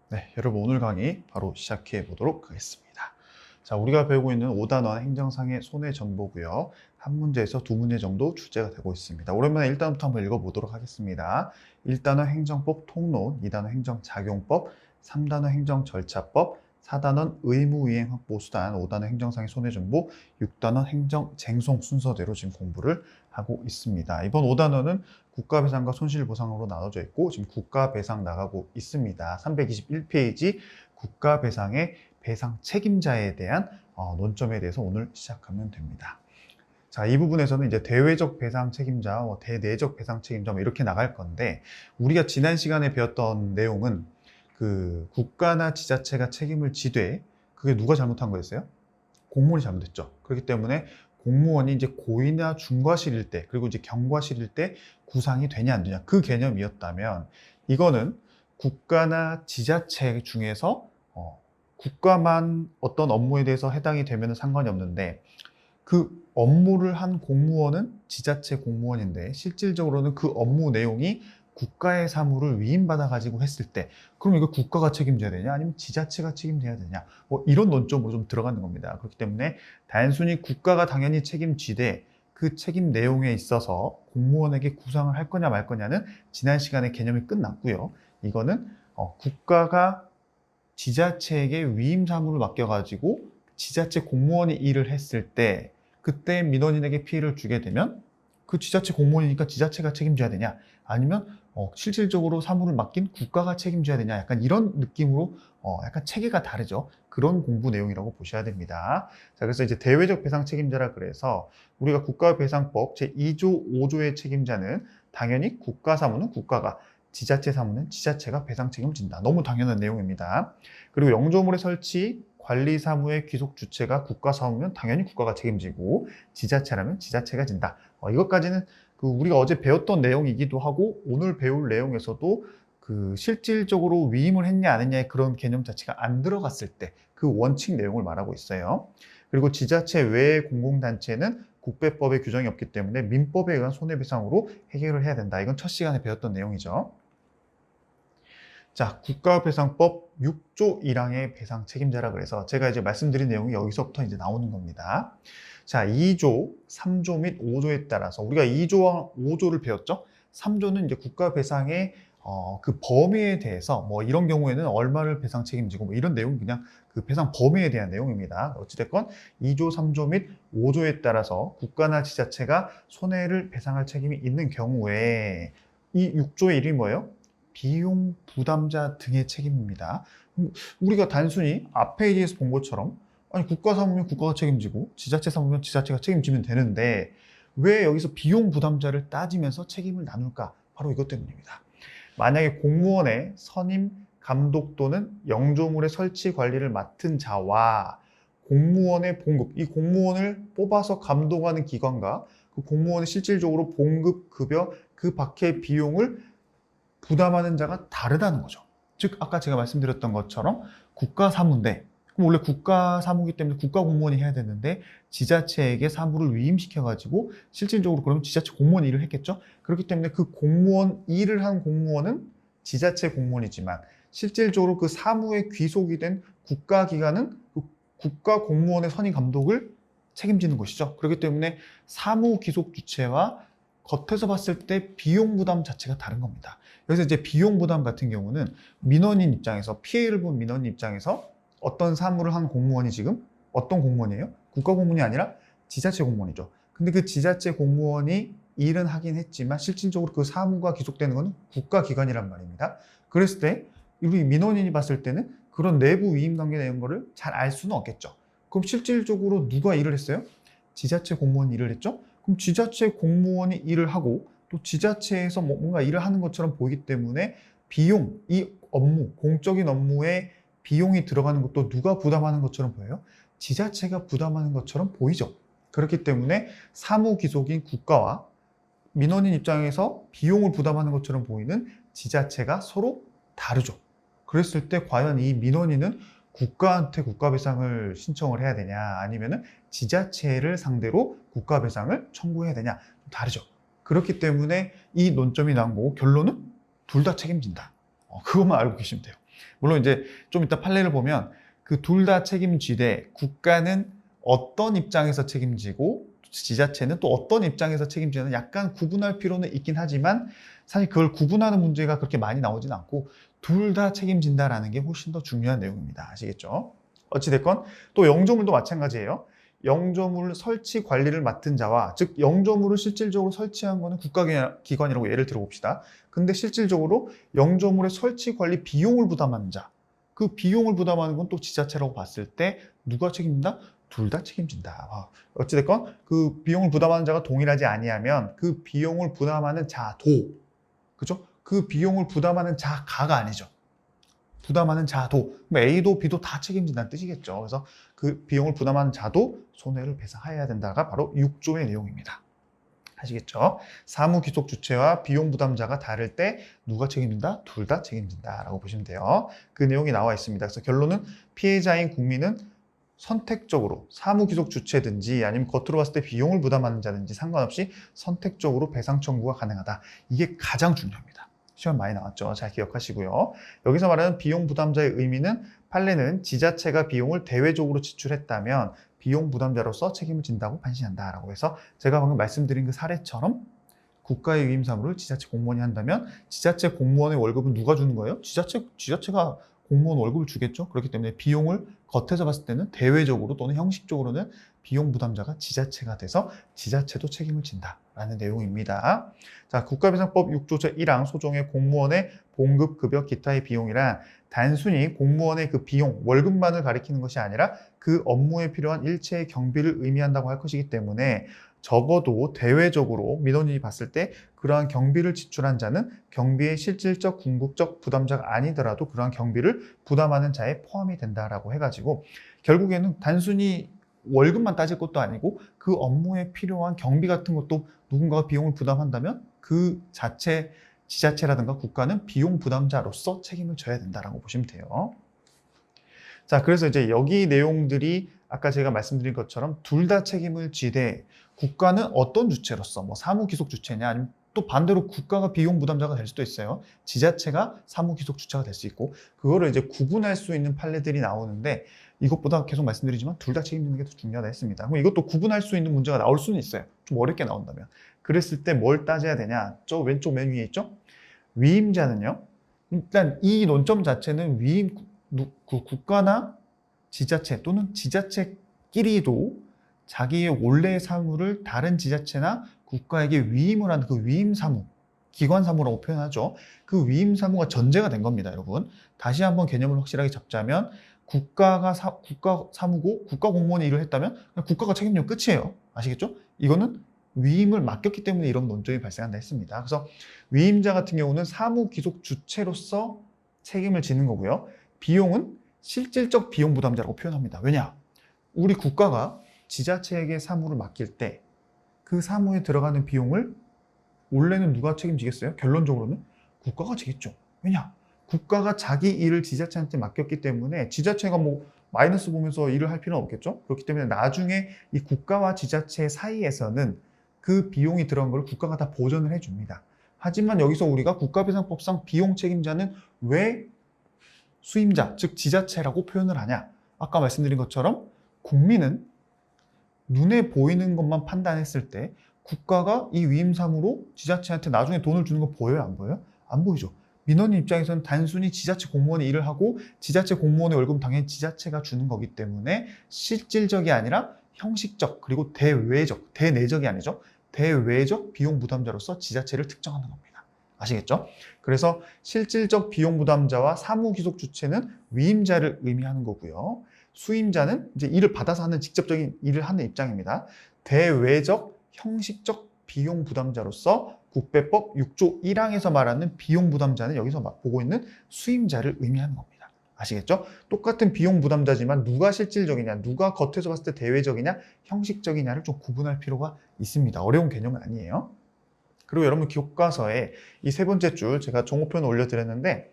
네, 여러분 오늘 강의 바로 시작해 보도록 하겠습니다. 자, 우리가 배우고 있는 5단원 행정상의 손해정보고요. 한 문제에서 두 문제 정도 출제가 되고 있습니다. 오랜만에 1단원부터 한번 읽어보도록 하겠습니다. 1단원 행정법 통론, 2단원 행정작용법, 3단원 행정절차법, 4단원 의무이행 확보수단, 5단원 행정상의 손해정보, 6단원 행정쟁송 순서대로 지금 공부를 하고 있습니다. 이번 5단원은 국가배상과 손실보상으로 나눠져 있고 지금 국가배상 나가고 있습니다. 321페이지 국가배상의 배상 책임자에 대한 논점에 대해서 오늘 시작하면 됩니다. 자, 이 부분에서는 이제 대외적 배상 책임자, 대내적 배상 책임자 이렇게 나갈 건데 우리가 지난 시간에 배웠던 내용은 그 국가나 지자체가 책임을 지되 그게 누가 잘못한 거였어요? 공무원이 잘못했죠. 그렇기 때문에 공무원이 이제 고의나 중과실일 때 그리고 이제 경과실일 때 구상이 되냐 안 되냐 그 개념이었다면 이거는 국가나 지자체 중에서 국가만 어떤 업무에 대해서 해당이 되면 상관이 없는데 그 업무를 한 공무원은 지자체 공무원인데 실질적으로는 그 업무 내용이 국가의 사무를 위임받아 가지고 했을 때 그럼 이거 국가가 책임져야 되냐 아니면 지자체가 책임져야 되냐 이런 논점으로 좀 들어가는 겁니다. 그렇기 때문에 단순히 국가가 당연히 책임지되 그 책임 내용에 있어서 공무원에게 구상을 할 거냐 말 거냐는 지난 시간에 개념이 끝났고요. 이거는 국가가 지자체에게 위임 사무를 맡겨가지고 지자체 공무원이 일을 했을 때 그때 민원인에게 피해를 주게 되면 그 지자체 공무원이니까 지자체가 책임져야 되냐 아니면 실질적으로 사무를 맡긴 국가가 책임져야 되냐 약간 이런 느낌으로 약간 체계가 다르죠. 그런 공부 내용이라고 보셔야 됩니다. 자, 그래서 이제 대외적 배상 책임자라 그래서 우리가 국가배상법 제2조 5조의 책임자는 당연히 국가 사무는 국가가 지자체 사무는 지자체가 배상 책임을 진다. 너무 당연한 내용입니다. 그리고 영조물의 설치, 관리 사무의 귀속 주체가 국가 사무면 당연히 국가가 책임지고 지자체라면 지자체가 진다. 이것까지는 우리가 어제 배웠던 내용이기도 하고 오늘 배울 내용에서도 그 실질적으로 위임을 했냐 안 했냐의 그런 개념 자체가 안 들어갔을 때 그 원칙 내용을 말하고 있어요. 그리고 지자체 외의 공공단체는 국배법에 규정이 없기 때문에 민법에 의한 손해배상으로 해결을 해야 된다. 이건 첫 시간에 배웠던 내용이죠. 자, 국가배상법 6조 1항의 배상 책임자라 그래서 제가 이제 말씀드린 내용이 여기서부터 이제 나오는 겁니다. 자, 2조, 3조 및 5조에 따라서 우리가 2조와 5조를 배웠죠? 3조는 이제 국가배상의 그 범위에 대해서 이런 경우에는 얼마를 배상 책임지고 이런 내용이 그냥 그 배상 범위에 대한 내용입니다. 어찌됐건 2조, 3조 및 5조에 따라서 국가나 지자체가 손해를 배상할 책임이 있는 경우에 이 6조의 이름이 뭐예요? 비용 부담자 등의 책임입니다. 우리가 단순히 앞에 얘기해서 본 것처럼 아니 국가 사무면 국가가 책임지고 지자체 사무면 지자체가 책임지면 되는데 왜 여기서 비용 부담자를 따지면서 책임을 나눌까? 바로 이것 때문입니다. 만약에 공무원의 선임, 감독 또는 영조물의 설치 관리를 맡은 자와 공무원의 봉급, 이 공무원을 뽑아서 감독하는 기관과 그 공무원이 실질적으로 봉급, 급여, 그 밖의 비용을 부담하는 자가 다르다는 거죠. 즉 아까 제가 말씀드렸던 것처럼 국가 사무인데 그럼 원래 국가 사무이기 때문에 국가 공무원이 해야 되는데 지자체에게 사무를 위임시켜가지고 실질적으로 그러면 지자체 공무원 일을 했겠죠. 그렇기 때문에 그 공무원 일을 한 공무원은 지자체 공무원이지만 실질적으로 그 사무에 귀속이 된 국가기관은 그 국가 공무원의 선임 감독을 책임지는 것이죠. 그렇기 때문에 사무 귀속 주체와 겉에서 봤을 때 비용 부담 자체가 다른 겁니다. 여기서 이제 비용 부담 같은 경우는 민원인 입장에서 피해를 본 민원인 입장에서 어떤 사무를 한 공무원이 지금 어떤 공무원이에요? 국가 공무원이 아니라 지자체 공무원이죠. 근데 그 지자체 공무원이 일은 하긴 했지만 실질적으로 그 사무가 귀속되는 것은 국가기관이란 말입니다. 그랬을 때 우리 민원인이 봤을 때는 그런 내부 위임 관계 내용 거를 잘 알 수는 없겠죠. 그럼 실질적으로 누가 일을 했어요? 지자체 공무원이 일을 했죠? 그럼 지자체 공무원이 일을 하고 또 지자체에서 뭔가 일을 하는 것처럼 보이기 때문에 비용, 이 업무, 공적인 업무에 비용이 들어가는 것도 누가 부담하는 것처럼 보여요? 지자체가 부담하는 것처럼 보이죠. 그렇기 때문에 사무 귀속인 국가와 민원인 입장에서 비용을 부담하는 것처럼 보이는 지자체가 서로 다르죠. 그랬을 때 과연 이 민원인은 국가한테 국가배상을 신청을 해야 되냐 아니면은 지자체를 상대로 국가배상을 청구해야 되냐 좀 다르죠. 그렇기 때문에 이 논점이 나온 거고 결론은 둘 다 책임진다. 그것만 알고 계시면 돼요. 물론 이제 좀 이따 판례를 보면 그 둘 다 책임지되 국가는 어떤 입장에서 책임지고 지자체는 또 어떤 입장에서 책임지는 약간 구분할 필요는 있긴 하지만 사실 그걸 구분하는 문제가 그렇게 많이 나오진 않고 둘 다 책임진다라는 게 훨씬 더 중요한 내용입니다. 아시겠죠? 어찌됐건 또 영조물도 마찬가지예요. 영조물 설치 관리를 맡은 자와 즉 영조물을 실질적으로 설치한 거는 국가기관이라고 예를 들어 봅시다. 근데 실질적으로 영조물의 설치 관리 비용을 부담하는 자, 그 비용을 부담하는 건 또 지자체라고 봤을 때 누가 책임진다? 둘 다 책임진다. 어찌됐건 그 비용을 부담하는 자가 동일하지 아니하면 그 비용을 부담하는 자도, 그죠? 그 비용을 부담하는 자가가 아니죠. 부담하는 자도, A도 B도 다 책임진다는 뜻이겠죠. 그래서 그 비용을 부담하는 자도 손해를 배상해야 된다가 바로 6조의 내용입니다. 아시겠죠? 사무 귀속 주체와 비용 부담자가 다를 때 누가 책임진다? 둘 다 책임진다라고 보시면 돼요. 그 내용이 나와 있습니다. 그래서 결론은 피해자인 국민은 선택적으로 사무 귀속 주체든지 아니면 겉으로 봤을 때 비용을 부담하는 자든지 상관없이 선택적으로 배상 청구가 가능하다. 이게 가장 중요합니다. 시험 많이 나왔죠. 잘 기억하시고요. 여기서 말하는 비용 부담자의 의미는 판례는 지자체가 비용을 대외적으로 지출했다면 비용 부담자로서 책임을 진다고 판시한다라고 해서 제가 방금 말씀드린 그 사례처럼 국가의 위임 사무를 지자체 공무원이 한다면 지자체 공무원의 월급은 누가 주는 거예요? 지자체가 공무원 월급을 주겠죠. 그렇기 때문에 비용을 겉에서 봤을 때는 대외적으로 또는 형식적으로는 비용 부담자가 지자체가 돼서 지자체도 책임을 진다라는 내용입니다. 자, 국가배상법 6조 제1항 소정의 공무원의 봉급, 급여, 기타의 비용이란 단순히 공무원의 그 비용, 월급만을 가리키는 것이 아니라 그 업무에 필요한 일체의 경비를 의미한다고 할 것이기 때문에 적어도 대외적으로 민원인이 봤을 때 그러한 경비를 지출한 자는 경비의 실질적 궁극적 부담자가 아니더라도 그러한 경비를 부담하는 자에 포함이 된다라고 해가지고 결국에는 단순히 월급만 따질 것도 아니고 그 업무에 필요한 경비 같은 것도 누군가가 비용을 부담한다면 그 자체 지자체라든가 국가는 비용 부담자로서 책임을 져야 된다라고 보시면 돼요. 자, 그래서 이제 여기 내용들이 아까 제가 말씀드린 것처럼 둘 다 책임을 지되 국가는 어떤 주체로서 뭐 사무 귀속 주체냐 아니면 또 반대로 국가가 비용 부담자가 될 수도 있어요. 지자체가 사무 귀속 주체가 될 수 있고 그거를 이제 구분할 수 있는 판례들이 나오는데 이것보다 계속 말씀드리지만 둘 다 책임지는 게 더 중요하다 했습니다. 그럼 이것도 구분할 수 있는 문제가 나올 수는 있어요. 좀 어렵게 나온다면. 그랬을 때 뭘 따져야 되냐? 저 왼쪽 맨 위에 있죠? 위임자는요. 일단 이 논점 자체는 국가나 지자체 또는 지자체끼리도 자기의 원래의 사무를 다른 지자체나 국가에게 위임을 하는 그 위임 사무, 기관 사무라고 표현하죠. 그 위임 사무가 전제가 된 겁니다, 여러분. 다시 한번 개념을 확실하게 잡자면 국가 사무고 국가 공무원이 일을 했다면 그냥 국가가 책임지면 끝이에요. 아시겠죠? 이거는 위임을 맡겼기 때문에 이런 논점이 발생한다 했습니다. 그래서 위임자 같은 경우는 사무 귀속 주체로서 책임을 지는 거고요. 비용은 실질적 비용 부담자라고 표현합니다. 왜냐? 우리 국가가 지자체에게 사무를 맡길 때 그 사무에 들어가는 비용을 원래는 누가 책임지겠어요? 결론적으로는 국가가 지겠죠. 왜냐? 국가가 자기 일을 지자체한테 맡겼기 때문에 지자체가 뭐 마이너스 보면서 일을 할 필요는 없겠죠. 그렇기 때문에 나중에 이 국가와 지자체 사이에서는 그 비용이 들어간 걸 국가가 다 보전을 해줍니다. 하지만 여기서 우리가 국가배상법상 비용 책임자는 왜 수임자, 즉 지자체라고 표현을 하냐? 아까 말씀드린 것처럼 국민은 눈에 보이는 것만 판단했을 때 국가가 이 위임사무로 지자체한테 나중에 돈을 주는 거 보여요? 안 보여요? 안 보이죠. 민원인 입장에서는 단순히 지자체 공무원이 일을 하고 지자체 공무원의 월급은 당연히 지자체가 주는 거기 때문에 실질적이 아니라 형식적 그리고 대외적, 대내적이 아니죠. 대외적 비용 부담자로서 지자체를 특정하는 겁니다. 아시겠죠? 그래서 실질적 비용 부담자와 사무 귀속 주체는 위임자를 의미하는 거고요. 수임자는 이제 일을 받아서 하는 직접적인 일을 하는 입장입니다. 대외적, 형식적 비용 부담자로서 국배법 6조 1항에서 말하는 비용 부담자는 여기서 보고 있는 수임자를 의미하는 겁니다. 아시겠죠? 똑같은 비용 부담자지만 누가 실질적이냐, 누가 겉에서 봤을 때 대외적이냐, 형식적이냐를 좀 구분할 필요가 있습니다. 어려운 개념은 아니에요. 그리고 여러분 교과서에 이 세 번째 줄 제가 종호표는 올려드렸는데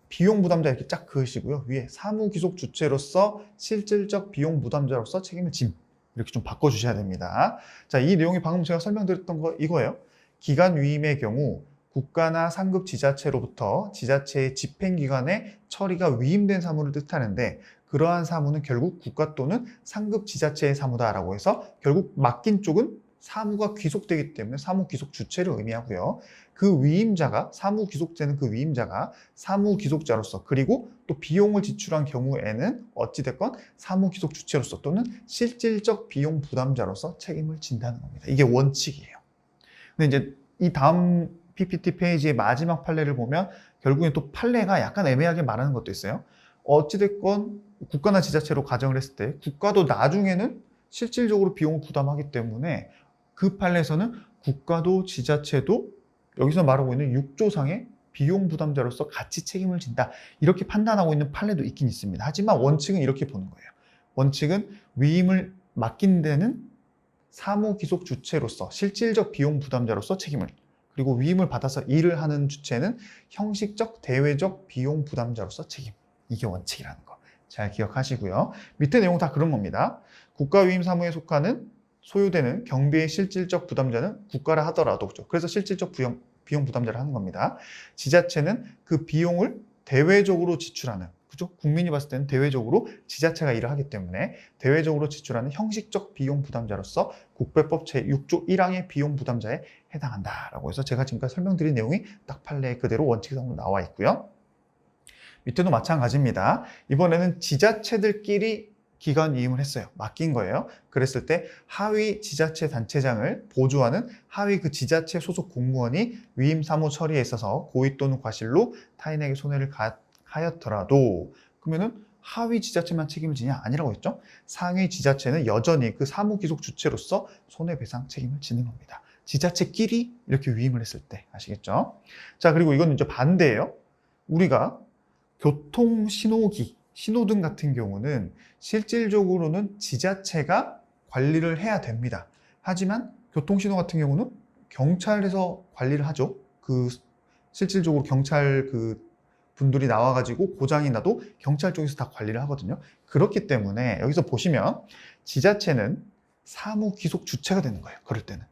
비용 부담자 이렇게 쫙 그으시고요. 위에 사무 귀속 주체로서 실질적 비용 부담자로서 책임을 짐 이렇게 좀 바꿔주셔야 됩니다. 자, 이 내용이 방금 제가 설명드렸던 거 이거예요. 기간 위임의 경우 국가나 상급 지자체로부터 지자체의 집행기관에 처리가 위임된 사무를 뜻하는데 그러한 사무는 결국 국가 또는 상급 지자체의 사무다라고 해서 결국 맡긴 쪽은 사무가 귀속되기 때문에 사무 귀속 주체를 의미하고요. 그 위임자가 사무 귀속되는 그 위임자가 사무 귀속자로서 그리고 또 비용을 지출한 경우에는 어찌됐건 사무 귀속 주체로서 또는 실질적 비용 부담자로서 책임을 진다는 겁니다. 이게 원칙이에요. 근데 이제 이 다음 PPT 페이지의 마지막 판례를 보면 결국엔 또 판례가 약간 애매하게 말하는 것도 있어요. 어찌됐건 국가나 지자체로 가정을 했을 때 국가도 나중에는 실질적으로 비용을 부담하기 때문에 그 판례에서는 국가도 지자체도 여기서 말하고 있는 6조상의 비용 부담자로서 같이 책임을 진다. 이렇게 판단하고 있는 판례도 있긴 있습니다. 하지만 원칙은 이렇게 보는 거예요. 원칙은 위임을 맡긴 데는 사무 귀속 주체로서 실질적 비용 부담자로서 책임을 그리고 위임을 받아서 일을 하는 주체는 형식적 대외적 비용 부담자로서 책임. 이게 원칙이라는 거. 잘 기억하시고요. 밑에 내용 다 그런 겁니다. 국가 위임 사무에 속하는 소요되는 경비의 실질적 부담자는 국가라 하더라도 그렇죠. 그래서 실질적 비용 부담자를 하는 겁니다. 지자체는 그 비용을 대외적으로 지출하는 그죠? 국민이 봤을 때는 대외적으로 지자체가 일을 하기 때문에 대외적으로 지출하는 형식적 비용 부담자로서 국배법 제6조 1항의 비용 부담자에 해당한다라고 해서 제가 지금까지 설명드린 내용이 딱 판례 그대로 원칙상으로 나와 있고요. 밑에도 마찬가지입니다. 이번에는 지자체들끼리 기관 위임을 했어요. 맡긴 거예요. 그랬을 때 하위 지자체 단체장을 보조하는 하위 그 지자체 소속 공무원이 위임 사무 처리에 있어서 고의 또는 과실로 타인에게 손해를 하였더라도 그러면은 하위 지자체만 책임을 지냐? 아니라고 했죠. 상위 지자체는 여전히 그 사무 귀속 주체로서 손해배상 책임을 지는 겁니다. 지자체끼리 이렇게 위임을 했을 때 아시겠죠? 자, 그리고 이건 이제 반대예요. 우리가 교통신호기 신호등 같은 경우는 실질적으로는 지자체가 관리를 해야 됩니다. 하지만 교통신호 같은 경우는 경찰에서 관리를 하죠. 그 실질적으로 경찰 그 분들이 나와가지고 고장이 나도 경찰 쪽에서 다 관리를 하거든요. 그렇기 때문에 여기서 보시면 지자체는 사무 귀속 주체가 되는 거예요. 그럴 때는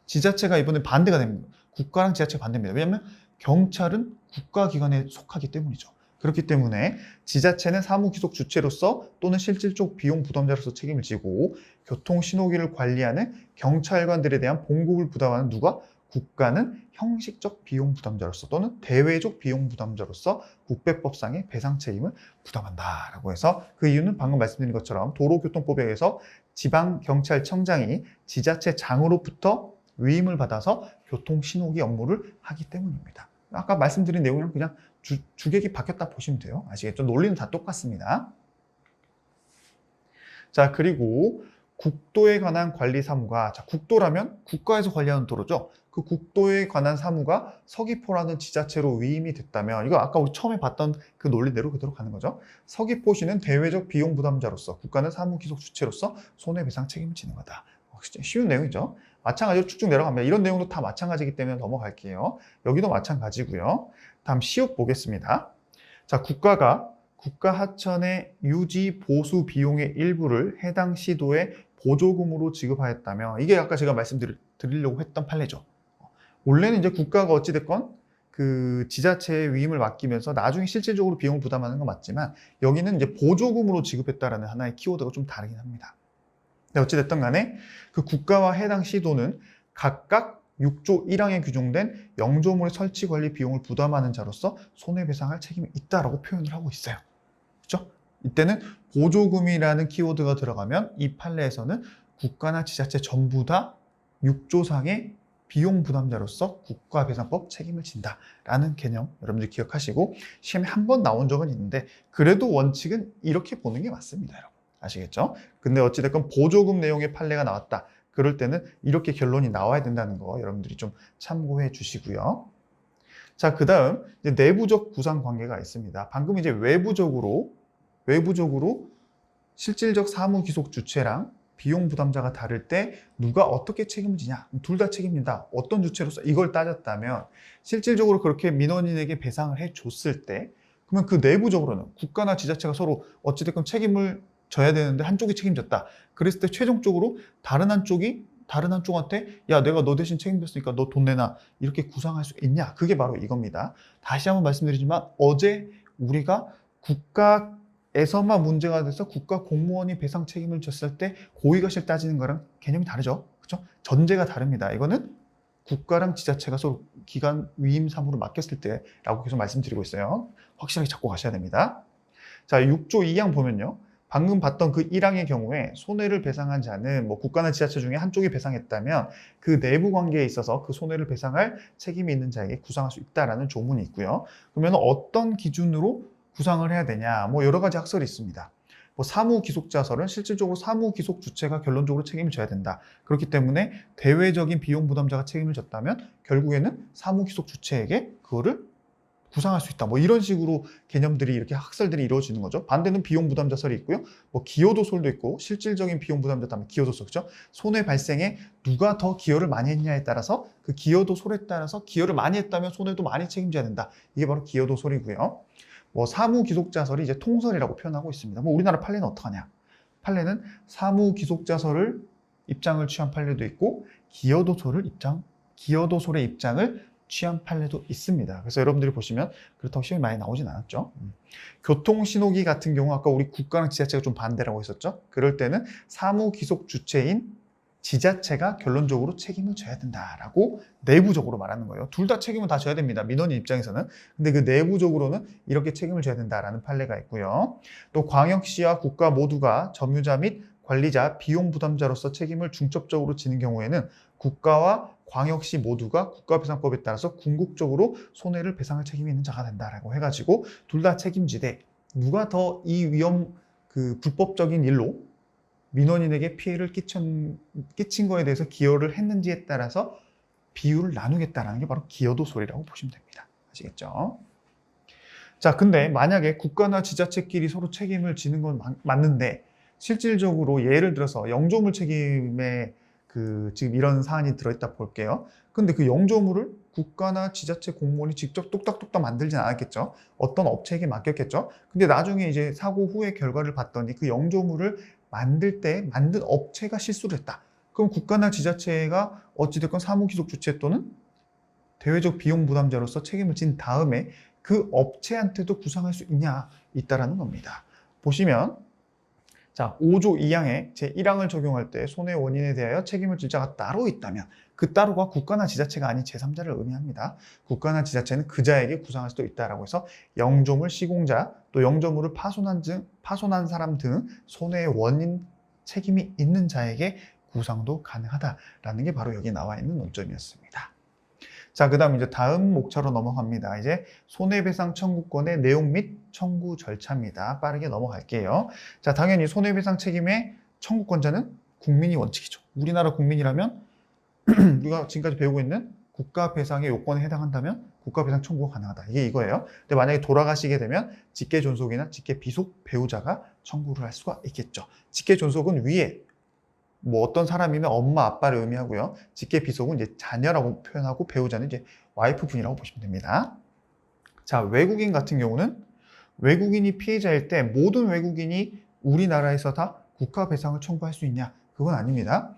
지자체가 이번에 반대가 됩니다. 국가랑 지자체가 반대입니다. 왜냐하면 경찰은 국가기관에 속하기 때문이죠. 그렇기 때문에 지자체는 사무 귀속 주체로서 또는 실질적 비용 부담자로서 책임을 지고 교통신호기를 관리하는 경찰관들에 대한 봉급을 부담하는 누가? 국가는 형식적 비용 부담자로서 또는 대외적 비용 부담자로서 국배법상의 배상 책임을 부담한다라고 해서 그 이유는 방금 말씀드린 것처럼 도로교통법에 의해서 지방경찰청장이 지자체장으로부터 위임을 받아서 교통신호기 업무를 하기 때문입니다. 아까 말씀드린 내용이랑 그냥 주객이 바뀌었다 보시면 돼요. 아시겠죠? 논리는 다 똑같습니다. 자, 그리고 국도에 관한 관리 사무가, 자, 국도라면 국가에서 관리하는 도로죠. 그 국도에 관한 사무가 서귀포라는 지자체로 위임이 됐다면, 이거 아까 우리 처음에 봤던 그 논리대로 그대로 가는 거죠. 서귀포시는 대외적 비용 부담자로서, 국가는 사무 귀속 주체로서 손해배상 책임을 지는 거다. 쉬운 내용이죠. 마찬가지로 쭉쭉 내려갑니다. 이런 내용도 다 마찬가지이기 때문에 넘어갈게요. 여기도 마찬가지고요. 다음 시옷 보겠습니다. 자, 국가가 국가 하천의 유지 보수 비용의 일부를 해당 시도에 보조금으로 지급하였다면 이게 아까 제가 말씀드리려고 했던 판례죠. 원래는 이제 국가가 어찌됐건 그 지자체의 위임을 맡기면서 나중에 실질적으로 비용을 부담하는 건 맞지만 여기는 이제 보조금으로 지급했다라는 하나의 키워드가 좀 다르긴 합니다. 근데 어찌됐든 간에 그 국가와 해당 시도는 각각 6조 1항에 규정된 영조물의 설치 관리 비용을 부담하는 자로서 손해배상할 책임이 있다라고 표현을 하고 있어요. 그렇죠? 이때는 보조금이라는 키워드가 들어가면 이 판례에서는 국가나 지자체 전부 다 6조상의 비용 부담자로서 국가배상법 책임을 진다라는 개념 여러분들 기억하시고 시험에 한 번 나온 적은 있는데 그래도 원칙은 이렇게 보는 게 맞습니다, 여러분. 아시겠죠? 근데 어찌됐건 보조금 내용의 판례가 나왔다. 그럴 때는 이렇게 결론이 나와야 된다는 거 여러분들이 좀 참고해 주시고요. 자, 그 다음 내부적 구상 관계가 있습니다. 방금 이제 외부적으로 실질적 사무 귀속 주체랑 비용 부담자가 다를 때 누가 어떻게 책임을 지냐? 둘 다 책임진다. 어떤 주체로서 이걸 따졌다면 실질적으로 그렇게 민원인에게 배상을 해 줬을 때 그러면 그 내부적으로는 국가나 지자체가 서로 어찌됐건 책임을 져야 되는데 한쪽이 책임졌다. 그랬을 때 최종적으로 다른 한쪽이 다른 한쪽한테 야 내가 너 대신 책임졌으니까 너 돈 내놔 이렇게 구상할 수 있냐? 그게 바로 이겁니다. 다시 한번 말씀드리지만 어제 우리가 국가에서만 문제가 돼서 국가 공무원이 배상 책임을 졌을 때 고의가실 따지는 거랑 개념이 다르죠. 그렇죠? 전제가 다릅니다. 이거는 국가랑 지자체가 서로 기관 위임 사무를 맡겼을 때라고 계속 말씀드리고 있어요. 확실하게 잡고 가셔야 됩니다. 자, 6조 2항 보면요. 방금 봤던 그 1항의 경우에 손해를 배상한 자는 뭐 국가나 지자체 중에 한쪽이 배상했다면 그 내부 관계에 있어서 그 손해를 배상할 책임이 있는 자에게 구상할 수 있다라는 조문이 있고요. 그러면 어떤 기준으로 구상을 해야 되냐? 뭐 여러 가지 학설이 있습니다. 뭐 사무기속자설은 실질적으로 사무기속 주체가 결론적으로 책임을 져야 된다. 그렇기 때문에 대외적인 비용 부담자가 책임을 졌다면 결국에는 사무기속 주체에게 그거를 구상할 수 있다. 뭐 이런 식으로 개념들이 이렇게 학설들이 이루어지는 거죠. 반대는 비용 부담자설이 있고요. 뭐 기여도솔도 있고 실질적인 비용 부담자다면 기여도솔 그렇죠? 손해 발생에 누가 더 기여를 많이 했냐에 따라서 그 기여도솔에 따라서 기여를 많이 했다면 손해도 많이 책임져야 된다. 이게 바로 기여도솔이고요. 뭐 사무기속자설이 이제 통설이라고 표현하고 있습니다. 뭐 우리나라 판례는 어떡하냐? 판례는 사무기속자설을 입장을 취한 판례도 있고 기여도솔의 입장을 취한 판례도 있습니다. 그래서 여러분들이 보시면 그렇다고 시험이 많이 나오진 않았죠. 교통신호기 같은 경우 아까 우리 국가랑 지자체가 좀 반대라고 했었죠. 그럴 때는 사무기속 주체인 지자체가 결론적으로 책임을 져야 된다라고 내부적으로 말하는 거예요. 둘 다 책임을 다 져야 됩니다. 민원인 입장에서는. 근데 그 내부적으로는 이렇게 책임을 져야 된다라는 판례가 있고요. 또 광역시와 국가 모두가 점유자 및 관리자, 비용 부담자로서 책임을 중첩적으로 지는 경우에는 국가와 광역시 모두가 국가배상법에 따라서 궁극적으로 손해를 배상할 책임이 있는 자가 된다라고 해가지고 둘 다 책임지되 누가 더 이 위험 그 불법적인 일로 민원인에게 피해를 끼친 거에 대해서 기여를 했는지에 따라서 비율을 나누겠다라는 게 바로 기여도솔이라고 보시면 됩니다. 아시겠죠? 자, 근데 만약에 국가나 지자체끼리 서로 책임을 지는 건 맞는데 실질적으로 예를 들어서 영조물 책임에 지금 이런 사안이 들어있다 볼게요. 근데 그 영조물을 국가나 지자체 공무원이 직접 뚝딱뚝딱 만들진 않았겠죠. 어떤 업체에게 맡겼겠죠. 근데 나중에 이제 사고 후의 결과를 봤더니 그 영조물을 만든 업체가 실수를 했다. 그럼 국가나 지자체가 어찌됐건 사무기속 주체 또는 대외적 비용 부담자로서 책임을 진 다음에 그 업체한테도 구상할 수 있다라는 겁니다. 보시면 자, 5조 2항에 제1항을 적용할 때 손해 원인에 대하여 책임을 질 자가 따로 있다면 그 따로가 국가나 지자체가 아닌 제3자를 의미합니다. 국가나 지자체는 그 자에게 구상할 수도 있다라고 해서 영조물 시공자 또 영조물을 파손한 사람 등 손해의 원인 책임이 있는 자에게 구상도 가능하다라는 게 바로 여기 나와 있는 논점이었습니다. 자, 그 다음 이제 다음 목차로 넘어갑니다. 이제 손해배상 청구권의 내용 및 청구 절차입니다. 빠르게 넘어갈게요. 자, 당연히 손해배상 책임의 청구권자는 국민이 원칙이죠. 우리나라 국민이라면 우리가 지금까지 배우고 있는 국가배상의 요건에 해당한다면 국가배상 청구가 가능하다. 이게 이거예요. 근데 만약에 돌아가시게 되면 직계존속이나 직계비속 배우자가 청구를 할 수가 있겠죠. 직계존속은 위에 뭐 어떤 사람이면 엄마, 아빠를 의미하고요. 직계비속은 이제 자녀라고 표현하고 배우자는 이제 와이프분이라고 보시면 됩니다. 자, 외국인 같은 경우는 외국인이 피해자일 때 모든 외국인이 우리나라에서 다 국가배상을 청구할 수 있냐? 그건 아닙니다.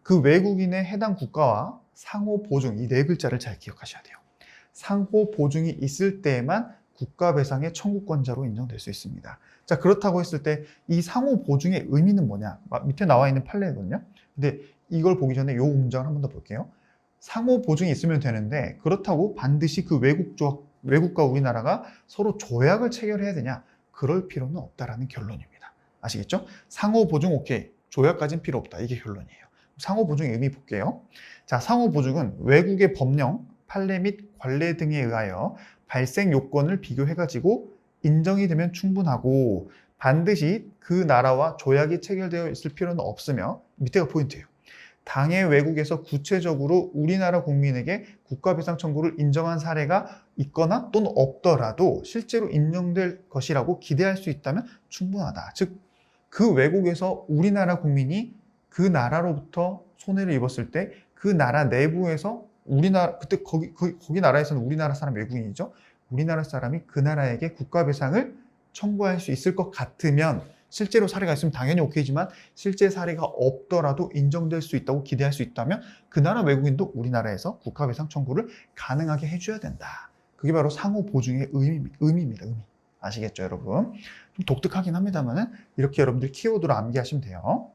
그 외국인의 해당 국가와 상호 보증, 이 네 글자를 잘 기억하셔야 돼요. 상호 보증이 있을 때에만 국가배상의 청구권자로 인정될 수 있습니다. 자, 그렇다고 했을 때 이 상호 보증의 의미는 뭐냐? 밑에 나와 있는 판례거든요. 근데 이걸 보기 전에 이 문장을 한 번 더 볼게요. 상호 보증이 있으면 되는데 그렇다고 반드시 그 외국과 우리나라가 서로 조약을 체결해야 되냐? 그럴 필요는 없다라는 결론입니다. 아시겠죠? 상호 보증 오케이. 조약까지는 필요 없다. 이게 결론이에요. 상호 보증의 의미 볼게요. 자, 상호 보증은 외국의 법령, 판례 및 관례 등에 의하여 발생 요건을 비교해가지고 인정이 되면 충분하고 반드시 그 나라와 조약이 체결되어 있을 필요는 없으며 밑에가 포인트예요. 당해 외국에서 구체적으로 우리나라 국민에게 국가배상 청구를 인정한 사례가 있거나 또는 없더라도 실제로 인정될 것이라고 기대할 수 있다면 충분하다. 즉, 그 외국에서 우리나라 국민이 그 나라로부터 손해를 입었을 때 그 나라 내부에서 그때 거기 나라에서는 우리나라 사람 외국인이죠. 우리나라 사람이 그 나라에게 국가배상을 청구할 수 있을 것 같으면 실제로 사례가 있으면 당연히 오케이지만 실제 사례가 없더라도 인정될 수 있다고 기대할 수 있다면 그 나라 외국인도 우리나라에서 국가배상 청구를 가능하게 해줘야 된다. 그게 바로 상호 보증의 의미입니다. 의미. 아시겠죠, 여러분? 좀 독특하긴 합니다만은 이렇게 여러분들 키워드로 암기하시면 돼요.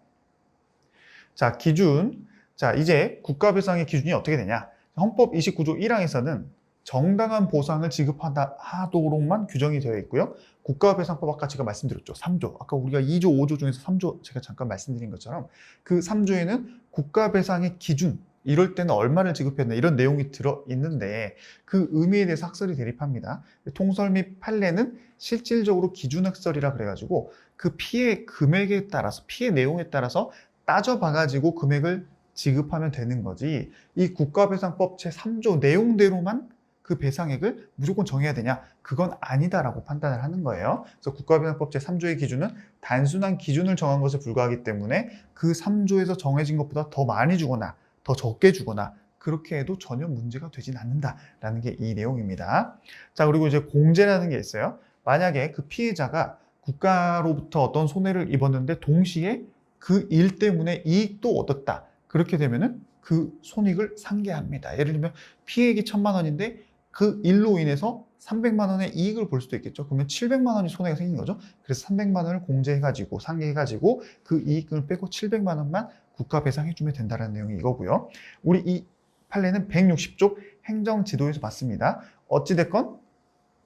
자, 기준. 자, 이제 국가배상의 기준이 어떻게 되냐? 헌법 29조 1항에서는 정당한 보상을 지급하도록만 규정이 되어 있고요. 국가배상법 아까 제가 말씀드렸죠. 3조. 아까 우리가 2조, 5조 중에서 3조 제가 잠깐 말씀드린 것처럼 그 3조에는 국가배상의 기준, 이럴 때는 얼마를 지급해야 되나 이런 내용이 들어있는데 그 의미에 대해서 학설이 대립합니다. 통설 및 판례는 실질적으로 기준학설이라 그래가지고 그 피해 금액에 따라서 피해 내용에 따라서 따져봐가지고 금액을 지급하면 되는 거지 이 국가배상법 제3조 내용대로만 그 배상액을 무조건 정해야 되냐? 그건 아니다라고 판단을 하는 거예요. 그래서 국가배상법 제3조의 기준은 단순한 기준을 정한 것에 불과하기 때문에 그 3조에서 정해진 것보다 더 많이 주거나 더 적게 주거나 그렇게 해도 전혀 문제가 되진 않는다라는 게 이 내용입니다. 자, 그리고 이제 공제라는 게 있어요. 만약에 그 피해자가 국가로부터 어떤 손해를 입었는데 동시에 그 일 때문에 이익도 얻었다. 그렇게 되면은 그 손익을 상계합니다. 예를 들면 피해액이 1,000만 원인데 그 일로 인해서 300만 원의 이익을 볼 수도 있겠죠. 그러면 700만 원이 손해가 생긴 거죠. 그래서 300만 원을 공제해가지고 상계해가지고 그 이익을 빼고 700만 원만 국가 배상해주면 된다는 내용이 이거고요. 우리 이 판례는 160조 행정지도에서 봤습니다. 어찌됐건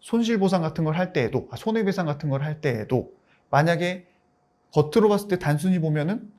손실보상 같은 걸 할 때에도 손해배상 같은 걸 할 때에도 만약에 겉으로 봤을 때 단순히 보면은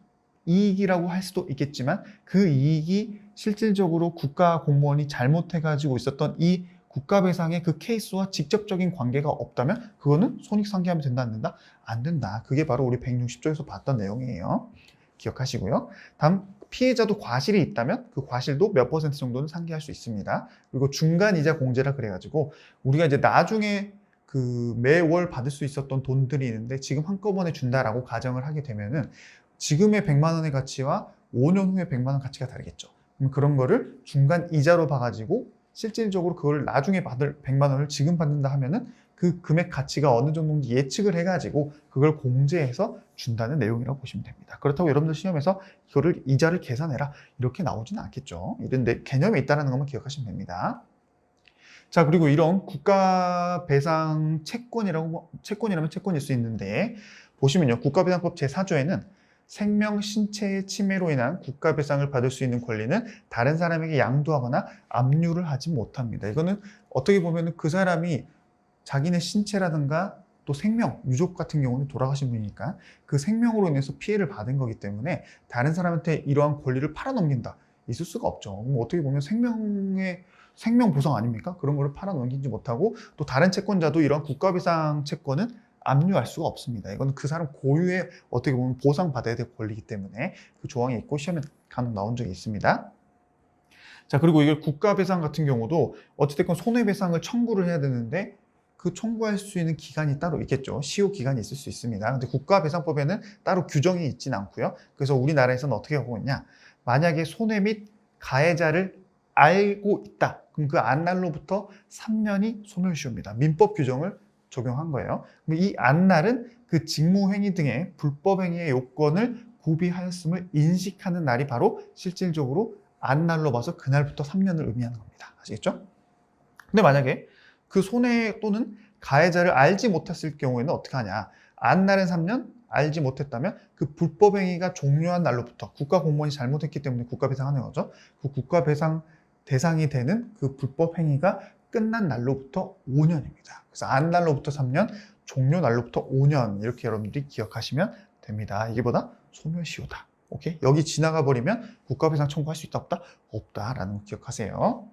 이익이라고 할 수도 있겠지만 그 이익이 실질적으로 국가 공무원이 잘못해가지고 있었던 이 국가배상의 그 케이스와 직접적인 관계가 없다면 그거는 손익상계하면 된다 안 된다? 안 된다. 그게 바로 우리 160조에서 봤던 내용이에요. 기억하시고요. 다음 피해자도 과실이 있다면 그 과실도 몇 퍼센트 정도는 상계할 수 있습니다. 그리고 중간이자 공제라 그래가지고 우리가 이제 나중에 그 매월 받을 수 있었던 돈들이 있는데 지금 한꺼번에 준다라고 가정을 하게 되면은 지금의 100만 원의 가치와 5년 후에 100만 원 가치가 다르겠죠. 그럼 그런 거를 중간 이자로 봐가지고 실질적으로 그걸 나중에 받을 100만 원을 지금 받는다 하면은 그 금액 가치가 어느 정도인지 예측을 해가지고 그걸 공제해서 준다는 내용이라고 보시면 됩니다. 그렇다고 여러분들 시험에서 이거를 이자를 계산해라 이렇게 나오지는 않겠죠. 이런데 개념이 있다는 것만 기억하시면 됩니다. 자, 그리고 이런 국가 배상 채권이라면 채권일 수 있는데 보시면요. 국가배상법 제4조에는 생명, 신체의 침해로 인한 국가배상을 받을 수 있는 권리는 다른 사람에게 양도하거나 압류를 하지 못합니다. 이거는 어떻게 보면 그 사람이 자기네 신체라든가 또 생명, 유족 같은 경우는 돌아가신 분이니까 그 생명으로 인해서 피해를 받은 거기 때문에 다른 사람한테 이러한 권리를 팔아넘긴다. 있을 수가 없죠. 그럼 어떻게 보면 생명 보상 아닙니까? 그런 거를 팔아넘기지 못하고 또 다른 채권자도 이런 국가배상 채권은 압류할 수가 없습니다. 이건 그 사람 고유의 어떻게 보면 보상받아야 될 권리이기 때문에 그 조항이 있고 시험에 간혹 나온 적이 있습니다. 자, 그리고 이게 국가배상 같은 경우도 어찌됐건 손해배상을 청구를 해야 되는데 그 청구할 수 있는 기간이 따로 있겠죠. 시효 기간이 있을 수 있습니다. 근데 국가배상법에는 따로 규정이 있진 않고요. 그래서 우리나라에서는 어떻게 하고 있냐. 만약에 손해 및 가해자를 알고 있다. 그럼 그 안날로부터 3년이 소멸시효입니다. 민법 규정을 적용한 거예요. 이 안날은 그 직무행위 등의 불법행위의 요건을 구비하였음을 인식하는 날이 바로 실질적으로 안날로 봐서 그날부터 3년을 의미하는 겁니다. 아시겠죠? 근데 만약에 그 손해 또는 가해자를 알지 못했을 경우에는 어떻게 하냐. 안날은 3년, 알지 못했다면 그 불법행위가 종료한 날로부터 국가공무원이 잘못했기 때문에 국가배상하는 거죠. 그 국가배상 대상이 되는 그 불법행위가 끝난 날로부터 5년입니다. 그래서 안날로부터 3년, 종료 날로부터 5년 이렇게 여러분들이 기억하시면 됩니다. 이게 보다 소멸시효다. 오케이? 여기 지나가 버리면 국가배상 청구할 수 있다 없다? 없다라는 거 기억하세요.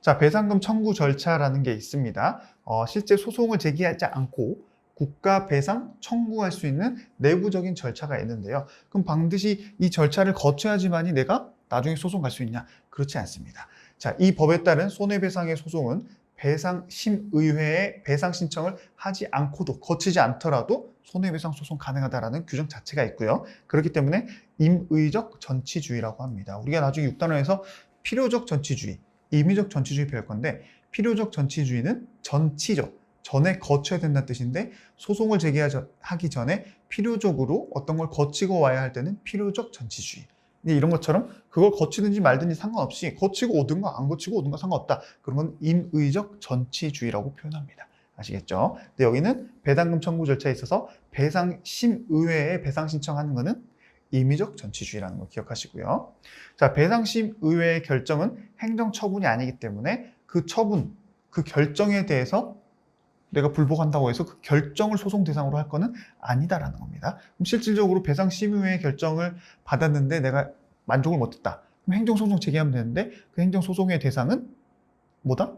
자, 배상금 청구 절차라는 게 있습니다. 실제 소송을 제기하지 않고 국가배상 청구할 수 있는 내부적인 절차가 있는데요. 그럼 반드시 이 절차를 거쳐야지만이 내가 나중에 소송 갈 수 있냐? 그렇지 않습니다. 자, 이 법에 따른 손해배상의 소송은 배상심의회에 배상 신청을 하지 않고도 거치지 않더라도 손해배상 소송 가능하다라는 규정 자체가 있고요. 그렇기 때문에 임의적 전치주의라고 합니다. 우리가 나중에 6단원에서 필요적 전치주의, 임의적 전치주의 배울 건데 필요적 전치주의는 전치죠. 전에 거쳐야 된다는 뜻인데 소송을 제기하기 전에 필요적으로 어떤 걸 거치고 와야 할 때는 필요적 전치주의. 이런 것처럼 그걸 거치든지 말든지 상관없이 거치고 오든가 안 거치고 오든가 상관없다. 그런 건 임의적 전치주의라고 표현합니다. 아시겠죠? 근데 여기는 배당금 청구 절차에 있어서 배상심의회에 배상 신청하는 것은 임의적 전치주의라는 거 기억하시고요. 자, 배상심의회의 결정은 행정처분이 아니기 때문에 그 처분, 그 결정에 대해서 내가 불복한다고 해서 그 결정을 소송 대상으로 할 거는 아니다라는 겁니다. 그럼 실질적으로 배상심의회의 결정을 받았는데 내가 만족을 못했다. 그럼 행정소송 제기하면 되는데 그 행정소송의 대상은 뭐다?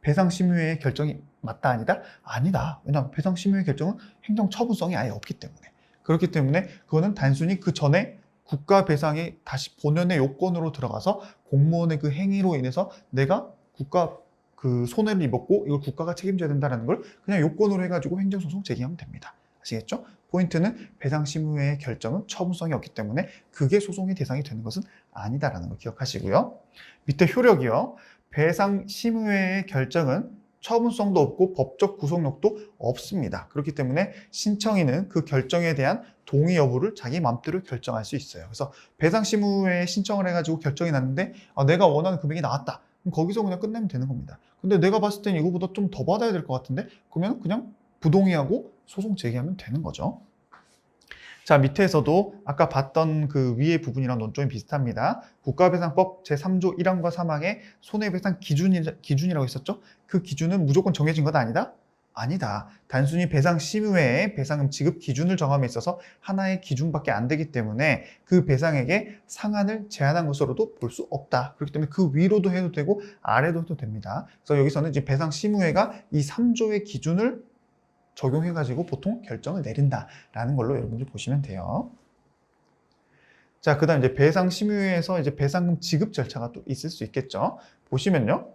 배상심의회의 결정이 맞다 아니다? 아니다. 왜냐하면 배상심의회 결정은 행정처분성이 아예 없기 때문에. 그렇기 때문에 그거는 단순히 그 전에 국가 배상이 다시 본연의 요건으로 들어가서 공무원의 그 행위로 인해서 내가 국가 그 손해를 입었고 이걸 국가가 책임져야 된다는 걸 그냥 요건으로 해가지고 행정소송 제기하면 됩니다. 아시겠죠? 포인트는 배상심의회의 결정은 처분성이 없기 때문에 그게 소송의 대상이 되는 것은 아니다라는 걸 기억하시고요. 밑에 효력이요. 배상심의회의 결정은 처분성도 없고 법적 구속력도 없습니다. 그렇기 때문에 신청인은 그 결정에 대한 동의 여부를 자기 마음대로 결정할 수 있어요. 그래서 배상심의회에 신청을 해가지고 결정이 났는데 내가 원하는 금액이 나왔다. 그럼 거기서 그냥 끝내면 되는 겁니다. 근데 내가 봤을 땐 이거보다 좀 더 받아야 될 것 같은데 그러면 그냥 부동의하고 소송 제기하면 되는 거죠. 자, 밑에서도 아까 봤던 그 위의 부분이랑 논점이 비슷합니다. 국가배상법 제3조 1항과 3항에 손해배상 기준이라고 했었죠? 그 기준은 무조건 정해진 것 아니다? 아니다. 단순히 배상심의회에 배상금 지급 기준을 정함에 있어서 하나의 기준밖에 안 되기 때문에 그 배상액의 상한을 제한한 것으로도 볼 수 없다. 그렇기 때문에 그 위로도 해도 되고 아래도 해도 됩니다. 그래서 여기서는 이제 배상심의회가 이 3조의 기준을 적용해가지고 보통 결정을 내린다라는 걸로 여러분들 보시면 돼요. 자, 그 다음 이제 배상심의회에서 이제 배상금 지급 절차가 또 있을 수 있겠죠. 보시면요.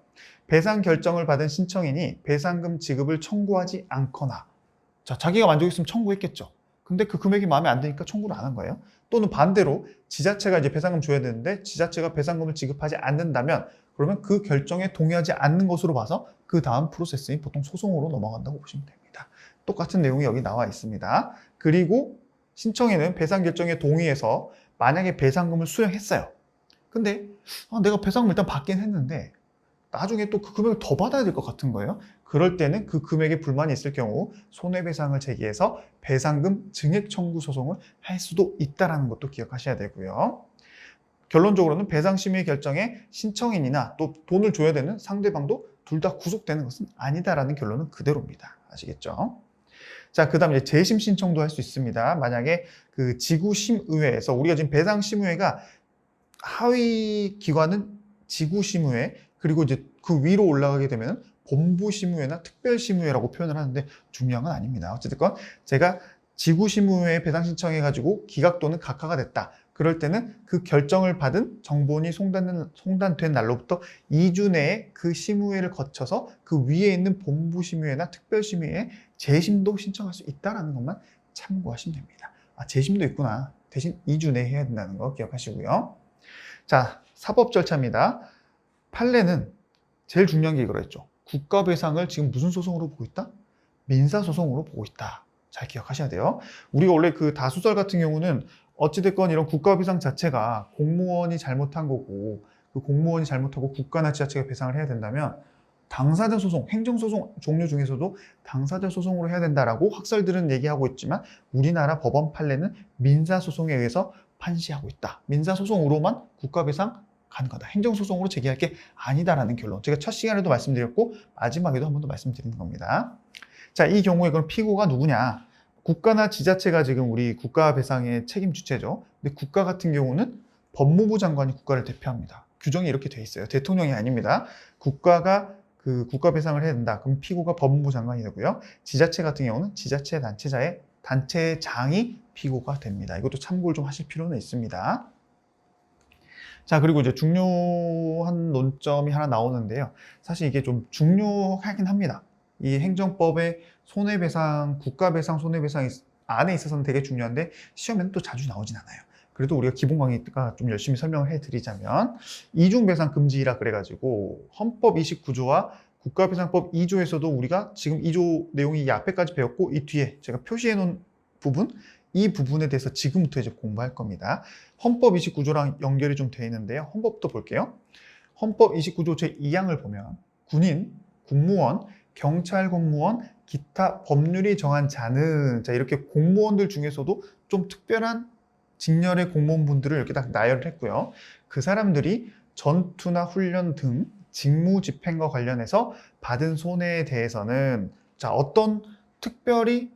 배상 결정을 받은 신청인이 배상금 지급을 청구하지 않거나, 자, 자기가 만족했으면 청구했겠죠. 근데 그 금액이 마음에 안 드니까 청구를 안 한 거예요. 또는 반대로 지자체가 이제 배상금 줘야 되는데 지자체가 배상금을 지급하지 않는다면 그러면 그 결정에 동의하지 않는 것으로 봐서 그 다음 프로세스인 보통 소송으로 넘어간다고 보시면 됩니다. 똑같은 내용이 여기 나와 있습니다. 그리고 신청인은 배상 결정에 동의해서 만약에 배상금을 수령했어요. 근데 내가 배상금 일단 받긴 했는데 나중에 또 그 금액을 더 받아야 될 것 같은 거예요. 그럴 때는 그 금액에 불만이 있을 경우 손해배상을 제기해서 배상금 증액 청구 소송을 할 수도 있다는 것도 기억하셔야 되고요. 결론적으로는 배상심의 결정에 신청인이나 또 돈을 줘야 되는 상대방도 둘 다 구속되는 것은 아니다라는 결론은 그대로입니다. 아시겠죠? 자, 그 다음에 재심 신청도 할 수 있습니다. 만약에 그 지구심의회에서 우리가 지금 배상심의회가 하위 기관은 지구심의회 그리고 이제 그 위로 올라가게 되면 본부심의회나 특별심의회라고 표현을 하는데 중요한 건 아닙니다. 어쨌든 제가 지구심의회에 배상 신청해가지고 기각 또는 각하가 됐다. 그럴 때는 그 결정을 받은 정본이 송단된 날로부터 2주 내에 그 심의회를 거쳐서 그 위에 있는 본부심의회나 특별심의회에 재심도 신청할 수 있다는 것만 참고하시면 됩니다. 재심도 있구나. 대신 2주 내에 해야 된다는 거 기억하시고요. 자, 사법 절차입니다. 판례는 제일 중요한 게 이거였죠. 국가배상을 지금 무슨 소송으로 보고 있다? 민사소송으로 보고 있다. 잘 기억하셔야 돼요. 우리가 원래 그 다수설 같은 경우는 어찌됐건 이런 국가배상 자체가 공무원이 잘못한 거고 그 공무원이 잘못하고 국가나 지자체가 배상을 해야 된다면 당사자 소송, 행정소송 종류 중에서도 당사자 소송으로 해야 된다라고 학설들은 얘기하고 있지만 우리나라 법원 판례는 민사소송에 의해서 판시하고 있다. 민사소송으로만 국가배상 가능하다. 행정소송으로 제기할 게 아니다라는 결론. 제가 첫 시간에도 말씀드렸고 마지막에도 한 번 더 말씀드리는 겁니다. 자, 이 경우에 그럼 피고가 누구냐? 국가나 지자체가 지금 우리 국가배상의 책임 주체죠. 근데 국가 같은 경우는 법무부 장관이 국가를 대표합니다. 규정이 이렇게 돼 있어요. 대통령이 아닙니다. 국가가 그 국가배상을 해야 된다. 그럼 피고가 법무부 장관이 되고요. 지자체 같은 경우는 지자체 단체장이 피고가 됩니다. 이것도 참고를 좀 하실 필요는 있습니다. 자, 그리고 이제 중요한 논점이 하나 나오는데요. 사실 이게 좀 중요하긴 합니다. 이 행정법의 손해배상, 국가배상 손해배상 안에 있어서는 되게 중요한데 시험에는 또 자주 나오진 않아요. 그래도 우리가 기본 강의가 좀 열심히 설명을 해드리자면 이중배상 금지라 그래가지고 헌법 29조와 국가배상법 2조에서도 우리가 지금 2조 내용이 이 앞에까지 배웠고 이 뒤에 제가 표시해 놓은 부분, 이 부분에 대해서 지금부터 이제 공부할 겁니다. 헌법 29조랑 연결이 좀 되어 있는데요. 헌법부터 볼게요. 헌법 29조 제2항을 보면 군인, 국무원, 경찰 공무원, 기타 법률이 정한 자는, 자, 이렇게 공무원들 중에서도 좀 특별한 직렬의 공무원분들을 이렇게 딱 나열을 했고요. 그 사람들이 전투나 훈련 등 직무 집행과 관련해서 받은 손해에 대해서는, 자, 어떤 특별히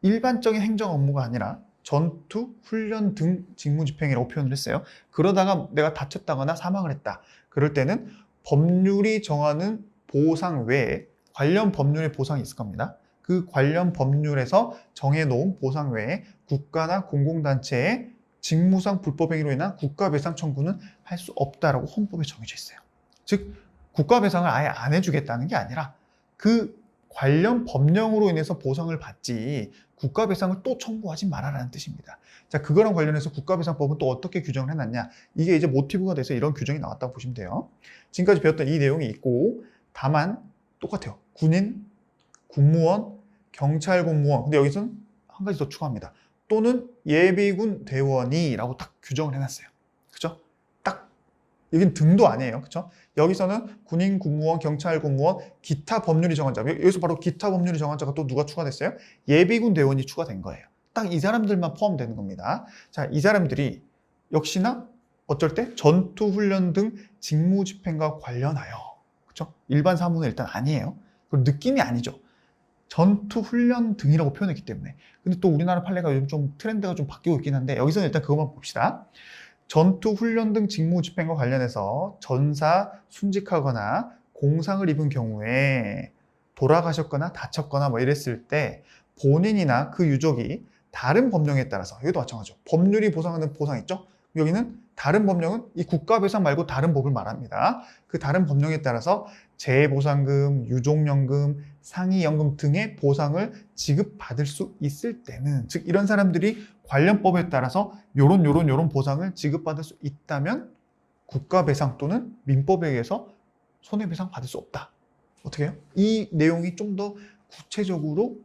일반적인 행정 업무가 아니라 전투, 훈련 등 직무 집행이라고 표현을 했어요. 그러다가 내가 다쳤다거나 사망을 했다. 그럴 때는 법률이 정하는 보상 외에 관련 법률의 보상이 있을 겁니다. 그 관련 법률에서 정해놓은 보상 외에 국가나 공공단체의 직무상 불법행위로 인한 국가배상 청구는 할 수 없다라고 헌법에 정해져 있어요. 즉, 국가배상을 아예 안 해주겠다는 게 아니라 그 관련 법령으로 인해서 보상을 받지 국가배상을 또 청구하지 말아라는 뜻입니다. 자, 그거랑 관련해서 국가배상법은 또 어떻게 규정을 해놨냐? 이게 이제 모티브가 돼서 이런 규정이 나왔다고 보시면 돼요. 지금까지 배웠던 이 내용이 있고, 다만 똑같아요. 군인, 국무원, 경찰 공무원. 근데 여기서는 한 가지 더 추가합니다. 또는 예비군 대원이라고 딱 규정을 해놨어요. 그죠? 딱 여긴 등도 아니에요. 그죠? 여기서는 군인, 국무원, 경찰 공무원, 기타 법률이 정한 자. 여기서 바로 기타 법률이 정한 자가 또 누가 추가됐어요? 예비군 대원이 추가된 거예요. 딱 이 사람들만 포함되는 겁니다. 자, 이 사람들이 역시나 어쩔 때 전투 훈련 등 직무 집행과 관련하여, 그렇죠? 일반 사무는 일단 아니에요. 그리고 느낌이 아니죠. 전투 훈련 등이라고 표현했기 때문에. 근데 또 우리나라 판례가 요즘 좀 트렌드가 좀 바뀌고 있긴 한데, 여기서는 일단 그것만 봅시다. 전투 훈련 등 직무 집행과 관련해서 전사 순직하거나 공상을 입은 경우에 돌아가셨거나 다쳤거나 뭐 이랬을 때 본인이나 그 유족이 다른 법령에 따라서, 여기도 마찬가지죠. 법률이 보상하는 보상 있죠? 여기는 다른 법령은 이 국가배상 말고 다른 법을 말합니다. 그 다른 법령에 따라서 재보상금, 유족연금, 상이연금 등의 보상을 지급받을 수 있을 때는, 즉 이런 사람들이 관련법에 따라서 요런 보상을 지급받을 수 있다면 국가배상 또는 민법에 의해서 손해배상 받을 수 없다. 어떻게 해요? 이 내용이 좀 더 구체적으로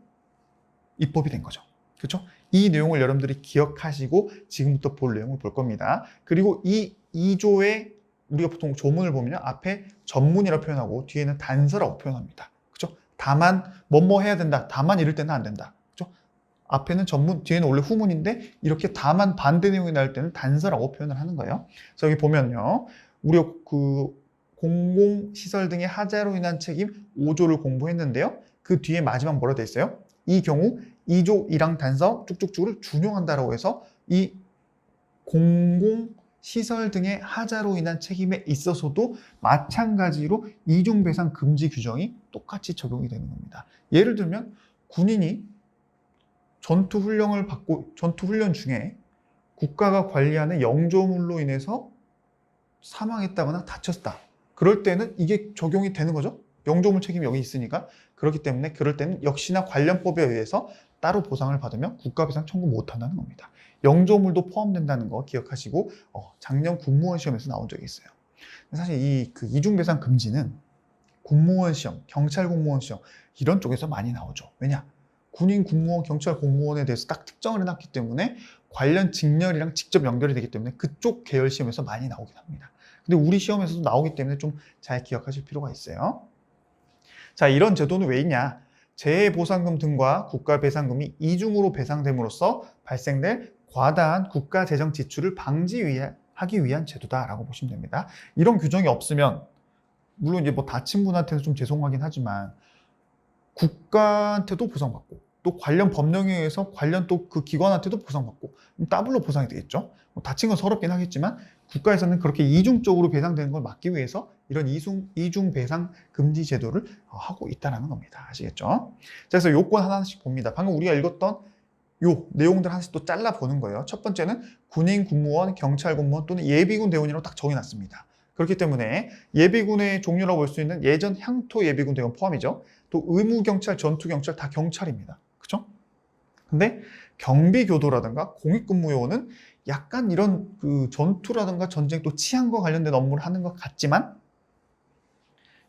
입법이 된 거죠. 그렇죠? 이 내용을 여러분들이 기억하시고 지금부터 볼 내용을 볼 겁니다. 그리고 이 2조의 우리가 보통 조문을 보면 앞에 전문이라고 표현하고 뒤에는 단서라고 표현합니다. 그렇죠? 다만 뭐뭐 해야 된다. 다만 이럴 때는 안 된다. 그렇죠? 앞에는 전문, 뒤에는 원래 후문인데 이렇게 다만 반대 내용이 나올 때는 단서라고 표현을 하는 거예요. 그래서 여기 보면요. 우리가 그 공공시설 등의 하자로 인한 책임 5조를 공부했는데요. 그 뒤에 마지막 뭐라 돼 있어요? 이 경우 2조 1항 단서 쭉쭉쭉을 준용한다라고 해서 이 공공시설 등의 하자로 인한 책임에 있어서도 마찬가지로 이중배상 금지 규정이 똑같이 적용이 되는 겁니다. 예를 들면 군인이 전투훈련을 받고 전투훈련 중에 국가가 관리하는 영조물로 인해서 사망했다거나 다쳤다. 그럴 때는 이게 적용이 되는 거죠. 영조물 책임이 여기 있으니까. 그렇기 때문에 그럴 때는 역시나 관련법에 의해서 따로 보상을 받으면 국가배상 청구 못한다는 겁니다. 영조물도 포함된다는 거 기억하시고 작년 국무원 시험에서 나온 적이 있어요. 사실 이 이중배상 금지는 공무원 시험, 경찰 공무원 시험 이런 쪽에서 많이 나오죠. 왜냐? 군인, 국무원, 경찰 공무원에 대해서 딱 특정을 해놨기 때문에 관련 직렬이랑 직접 연결이 되기 때문에 그쪽 계열 시험에서 많이 나오긴 합니다. 근데 우리 시험에서도 나오기 때문에 좀 잘 기억하실 필요가 있어요. 자, 이런 제도는 왜 있냐? 재해보상금 등과 국가배상금이 이중으로 배상됨으로써 발생될 과다한 국가재정 지출을 방지하기 위한 제도다라고 보시면 됩니다. 이런 규정이 없으면 물론 이제 뭐 다친 분한테는 좀 죄송하긴 하지만 국가한테도 보상받고 또 관련 법령에 의해서 관련 또 그 기관한테도 보상받고 더블로 보상이 되겠죠. 뭐 다친 건 서럽긴 하겠지만 국가에서는 그렇게 이중적으로 배상되는 걸 막기 위해서 이런 이중 배상 금지 제도를 하고 있다는 겁니다. 아시겠죠? 자, 그래서 요건 하나씩 봅니다. 방금 우리가 읽었던 요 내용들 하나씩 또 잘라 보는 거예요. 첫 번째는 군인, 국무원, 경찰 공무원 또는 예비군 대원이라고 딱 정해놨습니다. 그렇기 때문에 예비군의 종류라고 볼 수 있는 예전 향토 예비군 대원 포함이죠. 또 의무경찰, 전투경찰 다 경찰입니다. 그죠? 근데 경비교도라든가 공익근무요원은 약간 이런 그 전투라든가 전쟁 또 치안과 관련된 업무를 하는 것 같지만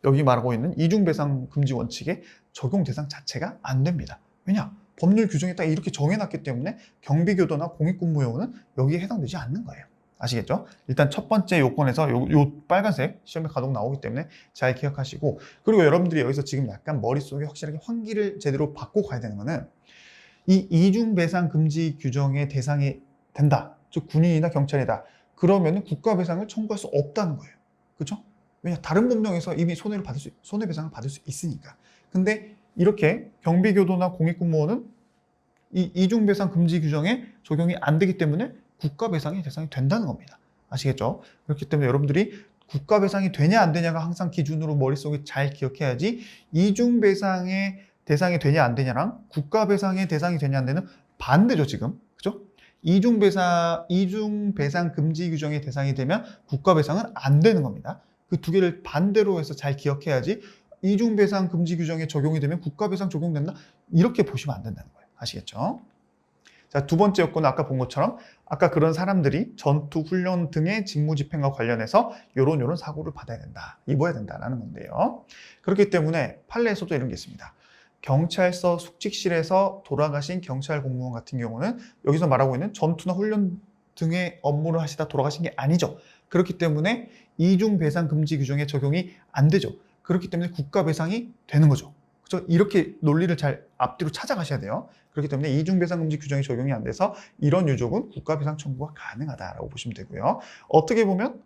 여기 말하고 있는 이중배상 금지 원칙의 적용 대상 자체가 안 됩니다. 왜냐? 법률 규정에 딱 이렇게 정해놨기 때문에 경비교도나 공익근무요원은 여기에 해당되지 않는 거예요. 아시겠죠? 일단 첫 번째 요건에서 요 빨간색 시험에 가동 나오기 때문에 잘 기억하시고, 그리고 여러분들이 여기서 지금 약간 머릿속에 확실하게 환기를 제대로 받고 가야 되는 거는 이 이중배상 금지 규정의 대상이 된다. 즉 군인이나 경찰이다. 그러면 국가배상을 청구할 수 없다는 거예요. 그렇죠? 왜냐? 다른 법령에서 이미 손해배상을 받을 수 있으니까. 근데 이렇게 경비교도나 공익근무원은 이 이중배상 금지 규정에 적용이 안 되기 때문에 국가배상의 대상이 된다는 겁니다. 아시겠죠? 그렇기 때문에 여러분들이 국가배상이 되냐 안 되냐가 항상 기준으로 머릿속에 잘 기억해야지, 이중배상의 대상이 되냐 안 되냐랑 국가배상의 대상이 되냐 안 되는 반대죠, 지금. 그죠? 이중배상 금지 규정의 대상이 되면 국가배상은 안 되는 겁니다. 그 두 개를 반대로 해서 잘 기억해야지, 이중배상 금지 규정에 적용이 되면 국가배상 적용된다, 이렇게 보시면 안 된다는 거예요. 아시겠죠? 자, 두 번째 요건은 아까 본 것처럼 아까 그런 사람들이 전투, 훈련 등의 직무 집행과 관련해서 요런 사고를 받아야 된다, 입어야 된다라는 건데요. 그렇기 때문에 판례에서도 이런 게 있습니다. 경찰서 숙직실에서 돌아가신 경찰 공무원 같은 경우는 여기서 말하고 있는 전투나 훈련 등의 업무를 하시다 돌아가신 게 아니죠. 그렇기 때문에 이중배상 금지 규정에 적용이 안 되죠. 그렇기 때문에 국가배상이 되는 거죠. 그렇죠? 이렇게 논리를 잘 앞뒤로 찾아가셔야 돼요. 그렇기 때문에 이중배상 금지 규정이 적용이 안 돼서 이런 유족은 국가배상 청구가 가능하다라고 보시면 되고요. 어떻게 보면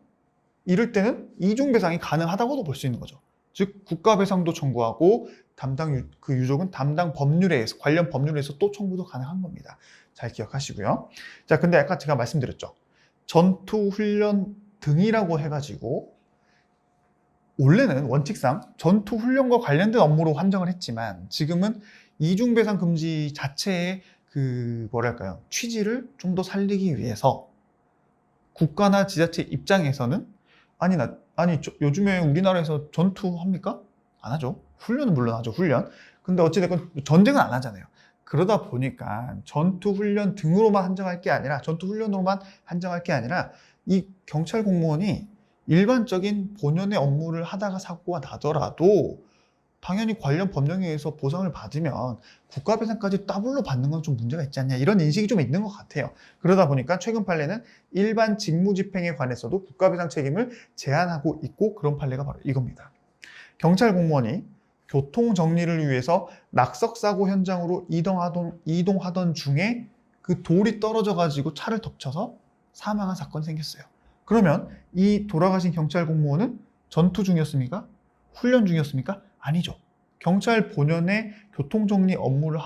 이럴 때는 이중배상이 가능하다고도 볼 수 있는 거죠. 즉 국가배상도 청구하고 그 유족은 담당 법률에 의해서, 관련 법률에 의해서 또 청구도 가능한 겁니다. 잘 기억하시고요. 자, 근데 아까 제가 말씀드렸죠. 전투, 훈련 등이라고 해가지고 원래는 원칙상 전투, 훈련과 관련된 업무로 한정을 했지만 지금은 이중배상 금지 자체의 취지를 좀 더 살리기 위해서 국가나 지자체 입장에서는 요즘에 우리나라에서 전투합니까? 안 하죠. 훈련은 물론 하죠, 훈련. 근데 어찌됐건 전쟁은 안 하잖아요. 그러다 보니까 전투, 훈련 등으로만 한정할 게 아니라, 전투, 훈련으로만 한정할 게 아니라 이 경찰 공무원이 일반적인 본연의 업무를 하다가 사고가 나더라도 당연히 관련 법령에 의해서 보상을 받으면 국가배상까지 더블로 받는 건 좀 문제가 있지 않냐, 이런 인식이 좀 있는 것 같아요. 그러다 보니까 최근 판례는 일반 직무집행에 관해서도 국가배상 책임을 제한하고 있고, 그런 판례가 바로 이겁니다. 경찰 공무원이 교통정리를 위해서 낙석사고 현장으로 이동하던 중에 그 돌이 떨어져 가지고 차를 덮쳐서 사망한 사건이 생겼어요. 그러면 이 돌아가신 경찰 공무원은 전투 중이었습니까? 훈련 중이었습니까? 아니죠. 경찰 본연의 교통정리 업무를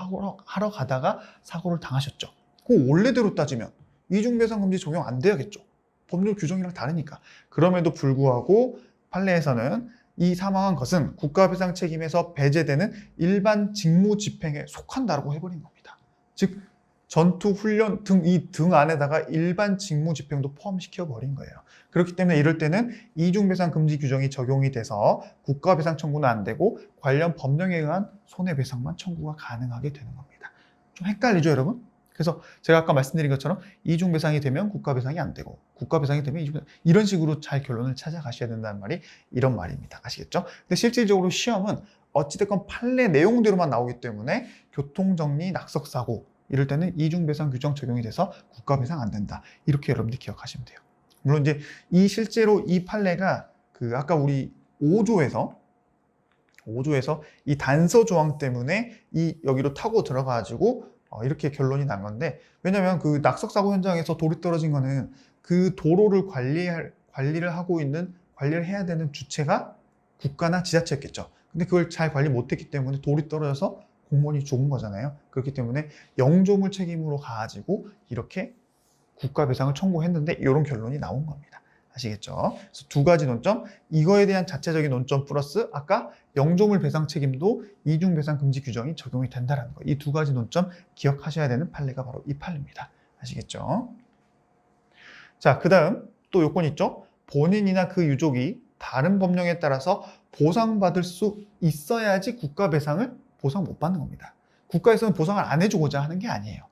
하러 가다가 사고를 당하셨죠. 그 원래대로 따지면 이중배상금지 적용 안 돼야겠죠. 법률 규정이랑 다르니까. 그럼에도 불구하고 판례에서는 이 사망한 것은 국가배상 책임에서 배제되는 일반 직무집행에 속한다라고 해버린 겁니다. 즉 전투, 훈련 등, 이 등 안에다가 일반 직무집행도 포함시켜 버린 거예요. 그렇기 때문에 이럴 때는 이중배상 금지 규정이 적용이 돼서 국가배상 청구는 안 되고 관련 법령에 의한 손해배상만 청구가 가능하게 되는 겁니다. 좀 헷갈리죠, 여러분? 그래서 제가 아까 말씀드린 것처럼 이중배상이 되면 국가배상이 안 되고 국가배상이 되면 이중배상, 이런 식으로 잘 결론을 찾아가셔야 된다는 말이 이런 말입니다. 아시겠죠? 근데 실질적으로 시험은 어찌됐건 판례 내용대로만 나오기 때문에 교통정리, 낙석사고 이럴 때는 이중배상 규정 적용이 돼서 국가배상 안 된다, 이렇게 여러분들이 기억하시면 돼요. 물론 이제 실제로 이 판례가 아까 우리 5조에서 이 단서 조항 때문에 여기로 타고 들어가가지고 이렇게 결론이 난 건데, 왜냐면 그 낙석사고 현장에서 돌이 떨어진 거는 그 도로를 관리를 해야 되는 주체가 국가나 지자체였겠죠. 근데 그걸 잘 관리 못했기 때문에 돌이 떨어져서 공무원이 죽은 거잖아요. 그렇기 때문에 영조물 책임으로 가가지고 이렇게 국가배상을 청구했는데 이런 결론이 나온 겁니다. 아시겠죠? 그래서 두 가지 논점, 이거에 대한 자체적인 논점 플러스 아까 영조물 배상 책임도 이중배상 금지 규정이 적용이 된다는 거, 이 두 가지 논점 기억하셔야 되는 판례가 바로 이 판례입니다. 아시겠죠? 자, 그 다음 또 요건 있죠? 본인이나 그 유족이 다른 법령에 따라서 보상받을 수 있어야지 국가배상을 보상 못 받는 겁니다. 국가에서는 보상을 안 해주고자 하는 게 아니에요.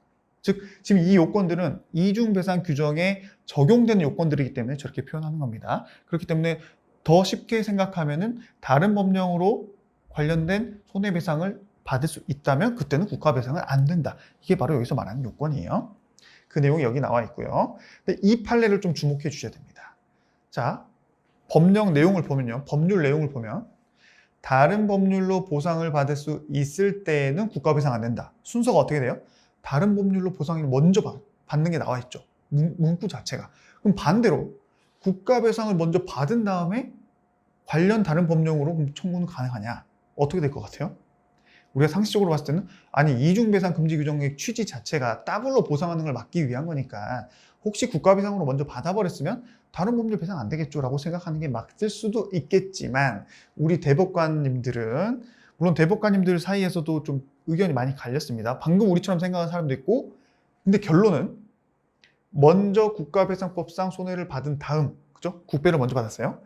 즉 지금 이 요건들은 이중배상 규정에 적용되는 요건들이기 때문에 저렇게 표현하는 겁니다. 그렇기 때문에 더 쉽게 생각하면은 다른 법령으로 관련된 손해배상을 받을 수 있다면 그때는 국가배상은 안 된다. 이게 바로 여기서 말하는 요건이에요. 그 내용이 여기 나와 있고요. 근데 이 판례를 좀 주목해 주셔야 됩니다. 자, 법령 내용을 보면요. 법률 내용을 보면 다른 법률로 보상을 받을 수 있을 때에는 국가배상 안 된다. 순서가 어떻게 돼요? 다른 법률로 보상을 먼저 받는 게 나와 있죠. 문구 자체가. 그럼 반대로 국가배상을 먼저 받은 다음에 관련 다른 법령으로 청구는 가능하냐? 어떻게 될 것 같아요? 우리가 상식적으로 봤을 때는 아니 이중배상 금지 규정의 취지 자체가 더블로 보상하는 걸 막기 위한 거니까 혹시 국가배상으로 먼저 받아버렸으면 다른 법률 배상 안 되겠죠 라고 생각하는 게 맞을 수도 있겠지만 우리 대법관님들은 물론 대법관님들 사이에서도 좀 의견이 많이 갈렸습니다. 방금 우리처럼 생각하는 사람도 있고 근데 결론은 먼저 국가배상법상 손해를 받은 다음 그죠? 국배를 먼저 받았어요.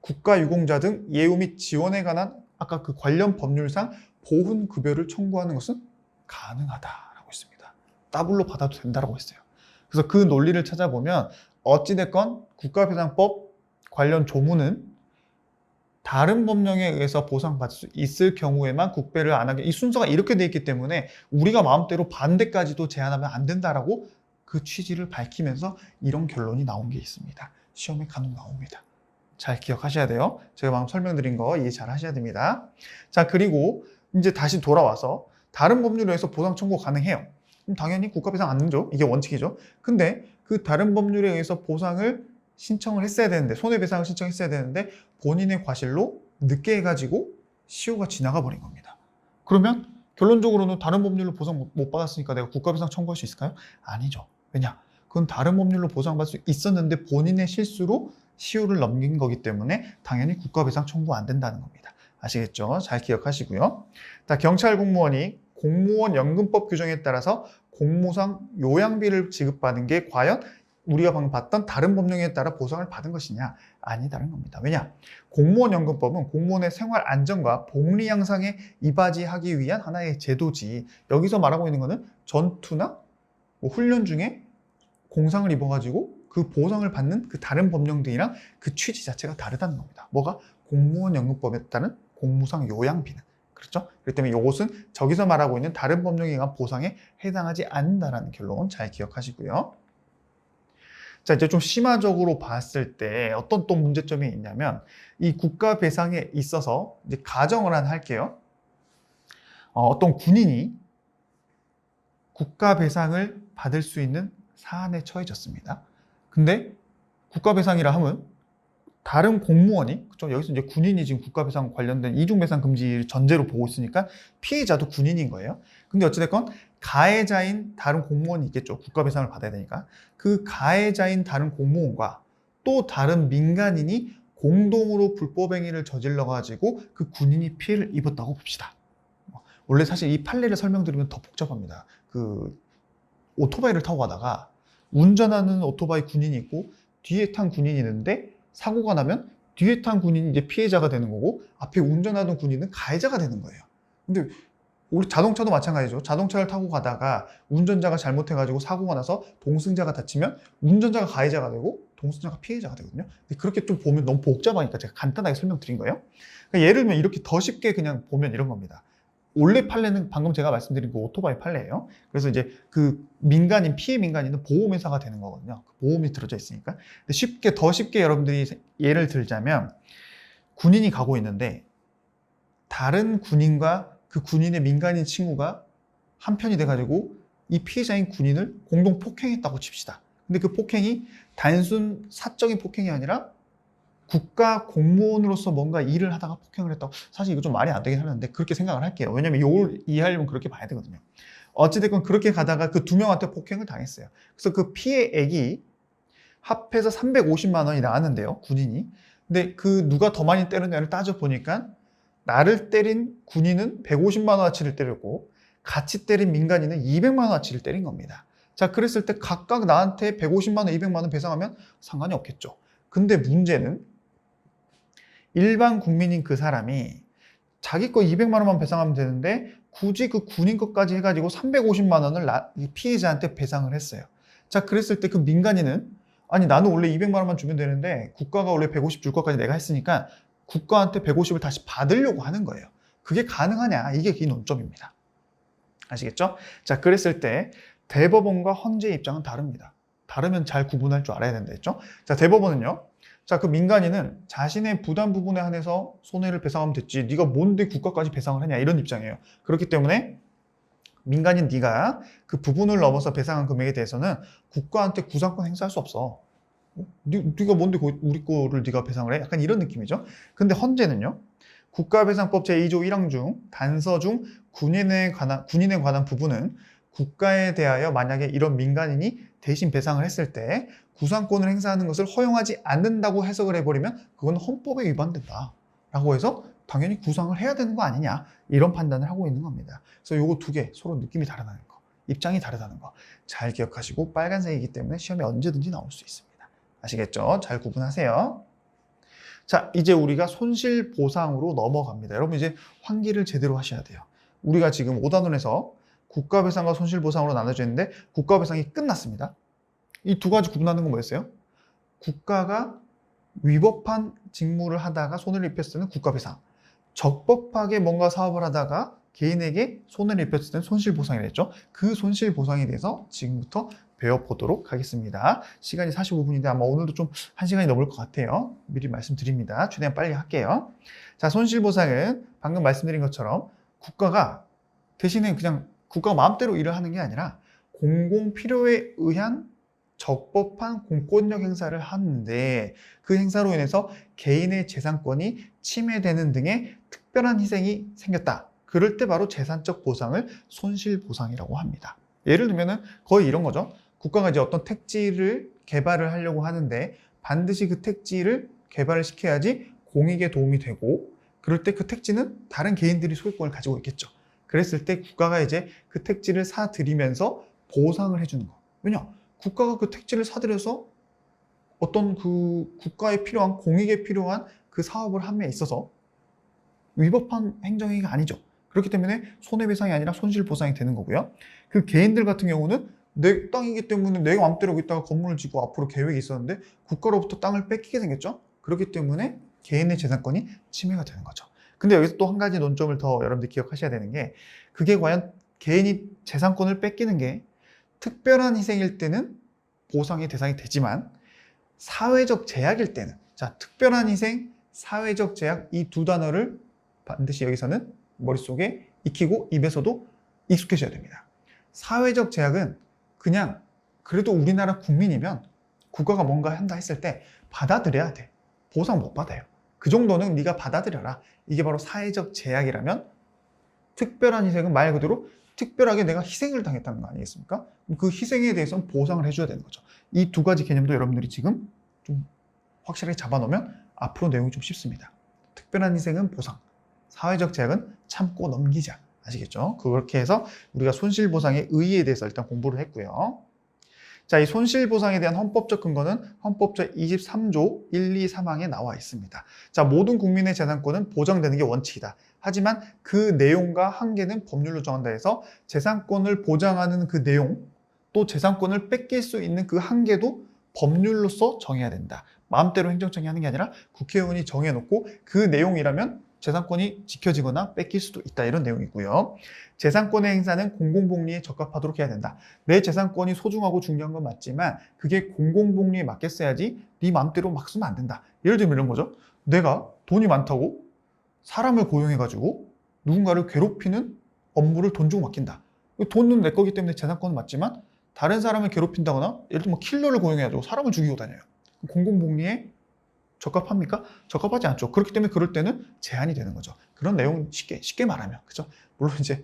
국가유공자 등 예우 및 지원에 관한 아까 그 관련 법률상 보훈급여를 청구하는 것은 가능하다라고 했습니다. 더블로 받아도 된다라고 했어요. 그래서 그 논리를 찾아보면 어찌됐건 국가배상법 관련 조문은 다른 법령에 의해서 보상받을 수 있을 경우에만 국배를 안 하게 이 순서가 이렇게 돼 있기 때문에 우리가 마음대로 반대까지도 제한하면 안 된다라고 그 취지를 밝히면서 이런 결론이 나온 게 있습니다. 시험에 간혹 나옵니다. 잘 기억하셔야 돼요. 제가 방금 설명드린 거 이해 잘 하셔야 됩니다. 자, 그리고 이제 다시 돌아와서 다른 법률에 의해서 보상 청구 가능해요. 그럼 당연히 국가배상 안 되죠. 이게 원칙이죠. 근데 그 다른 법률에 의해서 보상을 신청을 했어야 되는데 손해배상을 신청했어야 되는데 본인의 과실로 늦게 해가지고 시효가 지나가 버린 겁니다. 그러면 결론적으로는 다른 법률로 보상 못 받았으니까 내가 국가배상 청구할 수 있을까요? 아니죠. 왜냐? 그건 다른 법률로 보상받을 수 있었는데 본인의 실수로 시효를 넘긴 거기 때문에 당연히 국가배상 청구 안 된다는 겁니다. 아시겠죠? 잘 기억하시고요. 자, 경찰 공무원이 공무원 연금법 규정에 따라서 공무상 요양비를 지급받은 게 과연 우리가 방금 봤던 다른 법령에 따라 보상을 받은 것이냐? 아니다는 겁니다. 왜냐? 공무원 연금법은 공무원의 생활 안정과 복리 향상에 이바지하기 위한 하나의 제도지. 여기서 말하고 있는 거는 전투나 훈련 중에 공상을 입어가지고 그 보상을 받는 그 다른 법령들이랑 그 취지 자체가 다르다는 겁니다. 뭐가? 공무원 연금법에 따른 공무상 요양비는. 그렇죠? 그렇기 때문에 이것은 저기서 말하고 있는 다른 법령에 의한 보상에 해당하지 않는다는 결론 잘 기억하시고요. 자, 이제 좀 심화적으로 봤을 때 어떤 또 문제점이 있냐면 이 국가 배상에 있어서 이제 가정을 하나 할게요. 어떤 군인이 국가 배상을 받을 수 있는 사안에 처해졌습니다. 근데 국가 배상이라 하면 다른 공무원이 그렇죠? 여기서 이제 군인이 지금 국가 배상 관련된 이중 배상 금지를 전제로 보고 있으니까 피해자도 군인인 거예요. 근데 어찌됐건 가해자인 다른 공무원이 있겠죠. 국가 배상을 받아야 되니까. 그 가해자인 다른 공무원과 또 다른 민간인이 공동으로 불법 행위를 저질러 가지고 그 군인이 피해를 입었다고 봅시다. 원래 사실 이 판례를 설명드리면 더 복잡합니다. 그 오토바이를 타고 가다가 운전하는 오토바이 군인이 있고 뒤에 탄 군인이 있는데 사고가 나면 뒤에 탄 군인이 이제 피해자가 되는 거고 앞에 운전하던 군인은 가해자가 되는 거예요. 근데 우리 자동차도 마찬가지죠. 자동차를 타고 가다가 운전자가 잘못해가지고 사고가 나서 동승자가 다치면 운전자가 가해자가 되고 동승자가 피해자가 되거든요. 근데 그렇게 좀 보면 너무 복잡하니까 제가 간단하게 설명드린 거예요. 그러니까 예를 들면 이렇게 더 쉽게 그냥 보면 이런 겁니다. 원래 판례는 방금 제가 말씀드린 그 오토바이 판례예요. 그래서 이제 그 민간인, 피해 민간인은 보험회사가 되는 거거든요. 보험이 들어져 있으니까. 근데 쉽게, 더 쉽게 여러분들이 예를 들자면 군인이 가고 있는데 다른 군인과 그 군인의 민간인 친구가 한편이 돼가지고 이 피해자인 군인을 공동 폭행했다고 칩시다. 근데 그 폭행이 단순 사적인 폭행이 아니라 국가 공무원으로서 뭔가 일을 하다가 폭행을 했다고 사실 이거 좀 말이 안 되긴 하는데 그렇게 생각을 할게요. 왜냐면 이걸 이해하려면 그렇게 봐야 되거든요. 어찌됐건 그렇게 가다가 그 두 명한테 폭행을 당했어요. 그래서 그 피해액이 합해서 350만 원이 나왔는데요. 군인이. 근데 그 누가 더 많이 때렸냐를 따져보니까 나를 때린 군인은 150만 원어치를 때렸고 같이 때린 민간인은 200만 원어치를 때린 겁니다. 자, 그랬을 때 각각 나한테 150만 원, 200만 원 배상하면 상관이 없겠죠. 근데 문제는 일반 국민인 그 사람이 자기 거 200만 원만 배상하면 되는데 굳이 그 군인 것까지 해가지고 350만 원을 피해자한테 배상을 했어요. 자, 그랬을 때 그 민간인은 아니 나는 원래 200만 원만 주면 되는데 국가가 원래 150 줄 것까지 내가 했으니까 국가한테 150을 다시 받으려고 하는 거예요. 그게 가능하냐? 이게 이 논점입니다. 아시겠죠? 자, 그랬을 때 대법원과 헌재의 입장은 다릅니다. 다르면 잘 구분할 줄 알아야 된다 했죠? 자, 대법원은요. 자, 그 민간인은 자신의 부담 부분에 한해서 손해를 배상하면 됐지. 네가 뭔데 국가까지 배상을 하냐 이런 입장이에요. 그렇기 때문에 민간인 네가 그 부분을 넘어서 배상한 금액에 대해서는 국가한테 구상권 행사할 수 없어. 네가 뭔데 우리 거를 네가 배상을 해? 약간 이런 느낌이죠. 근데 헌재는요. 국가배상법 제2조 1항 중 단서 중 군인에 관한 부분은 국가에 대하여 만약에 이런 민간인이 대신 배상을 했을 때 구상권을 행사하는 것을 허용하지 않는다고 해석을 해버리면 그건 헌법에 위반된다 라고 해서 당연히 구상을 해야 되는 거 아니냐 이런 판단을 하고 있는 겁니다. 그래서 요거 두 개 서로 느낌이 다르다는 거, 입장이 다르다는 거 잘 기억하시고 빨간색이기 때문에 시험에 언제든지 나올 수 있습니다. 아시겠죠? 잘 구분하세요. 자, 이제 우리가 손실보상으로 넘어갑니다. 여러분 이제 환기를 제대로 하셔야 돼요. 우리가 지금 5단원에서 국가배상과 손실보상으로 나눠져 있는데 국가배상이 끝났습니다. 이 두 가지 구분하는 건 뭐였어요? 국가가 위법한 직무를 하다가 손해를 입혔을 때는 국가배상, 적법하게 뭔가 사업을 하다가 개인에게 손해를 입혔을 때는 손실보상이라 했죠. 그 손실보상에 대해서 지금부터 배워보도록 하겠습니다. 시간이 45분인데 아마 오늘도 좀 1시간이 넘을 것 같아요. 미리 말씀드립니다. 최대한 빨리 할게요. 자, 손실보상은 방금 말씀드린 것처럼 국가가 대신에 그냥 국가가 마음대로 일을 하는 게 아니라 공공필요에 의한 적법한 공권력 행사를 하는데 그 행사로 인해서 개인의 재산권이 침해되는 등의 특별한 희생이 생겼다. 그럴 때 바로 재산적 보상을 손실보상이라고 합니다. 예를 들면 거의 이런 거죠. 국가가 이제 어떤 택지를 개발을 하려고 하는데 반드시 그 택지를 개발을 시켜야지 공익에 도움이 되고 그럴 때 그 택지는 다른 개인들이 소유권을 가지고 있겠죠. 그랬을 때 국가가 이제 그 택지를 사들이면서 보상을 해주는 거. 왜냐? 국가가 그 택지를 사들여서 어떤 그 국가에 필요한 공익에 필요한 그 사업을 함에 있어서 위법한 행정행위가 아니죠. 그렇기 때문에 손해배상이 아니라 손실보상이 되는 거고요. 그 개인들 같은 경우는 내 땅이기 때문에 내가 마음대로 여기다가 건물을 짓고 앞으로 계획이 있었는데 국가로부터 땅을 뺏기게 생겼죠. 그렇기 때문에 개인의 재산권이 침해가 되는 거죠. 근데 여기서 또 한 가지 논점을 더 여러분들 기억하셔야 되는 게 그게 과연 개인이 재산권을 뺏기는 게 특별한 희생일 때는 보상의 대상이 되지만 사회적 제약일 때는 자, 특별한 희생, 사회적 제약 이 두 단어를 반드시 여기서는 머릿속에 익히고 입에서도 익숙해져야 됩니다. 사회적 제약은 그냥 그래도 우리나라 국민이면 국가가 뭔가 한다 했을 때 받아들여야 돼. 보상 못 받아요. 그 정도는 네가 받아들여라. 이게 바로 사회적 제약이라면 특별한 희생은 말 그대로 특별하게 내가 희생을 당했다는 거 아니겠습니까? 그 희생에 대해서는 보상을 해줘야 되는 거죠. 이 두 가지 개념도 여러분들이 지금 좀 확실하게 잡아놓으면 앞으로 내용이 좀 쉽습니다. 특별한 희생은 보상, 사회적 제약은 참고 넘기자. 아시겠죠? 그렇게 해서 우리가 손실보상의 의의에 대해서 일단 공부를 했고요. 자, 이 손실보상에 대한 헌법적 근거는 헌법 제23조 1, 2, 3항에 나와 있습니다. 자, 모든 국민의 재산권은 보장되는 게 원칙이다. 하지만 그 내용과 한계는 법률로 정한다 해서 재산권을 보장하는 그 내용, 또 재산권을 뺏길 수 있는 그 한계도 법률로서 정해야 된다. 마음대로 행정청이 하는 게 아니라 국회의원이 정해놓고 그 내용이라면 재산권이 지켜지거나 뺏길 수도 있다. 이런 내용이고요. 재산권의 행사는 공공복리에 적합하도록 해야 된다. 내 재산권이 소중하고 중요한 건 맞지만 그게 공공복리에 맞게 써야지 네 마음대로 막 쓰면 안 된다. 예를 들면 이런 거죠. 내가 돈이 많다고 사람을 고용해가지고 누군가를 괴롭히는 업무를 돈 주고 맡긴다. 돈은 내 거기 때문에 재산권은 맞지만 다른 사람을 괴롭힌다거나 예를 들면 킬러를 고용해가지고 사람을 죽이고 다녀요. 공공복리에 적합합니까? 적합하지 않죠. 그렇기 때문에 그럴 때는 제한이 되는 거죠. 그런 내용 쉽게 말하면 그죠? 물론 이제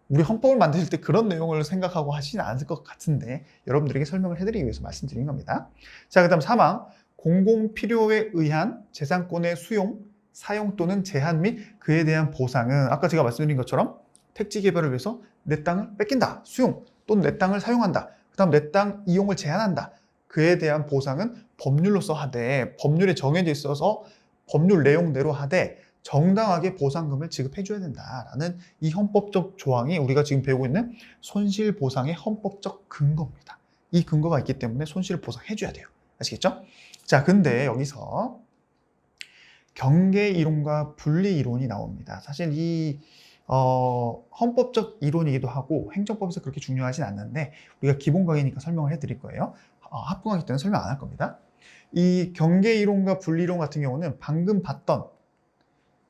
우리 헌법을 만드실 때 그런 내용을 생각하고 하시진 않을 것 같은데 여러분들에게 설명을 해드리기 위해서 말씀드린 겁니다. 자, 그다음 3항 공공필요에 의한 재산권의 수용, 사용 또는 제한 및 그에 대한 보상은 아까 제가 말씀드린 것처럼 택지 개발을 위해서 내 땅을 뺏긴다, 수용 또는 내 땅을 사용한다, 그다음 내 땅 이용을 제한한다. 그에 대한 보상은 법률로서 하되 법률에 정해져 있어서 법률 내용대로 하되 정당하게 보상금을 지급해줘야 된다라는 이 헌법적 조항이 우리가 지금 배우고 있는 손실보상의 헌법적 근거입니다. 이 근거가 있기 때문에 손실보상해줘야 돼요. 아시겠죠? 자, 근데 여기서 경계 이론과 분리 이론이 나옵니다. 사실 이 헌법적 이론이기도 하고 행정법에서 그렇게 중요하진 않는데 우리가 기본 강의니까 설명을 해드릴 거예요. 학부 강의 때는 설명 안 할 겁니다. 이 경계 이론과 분리 이론 같은 경우는 방금 봤던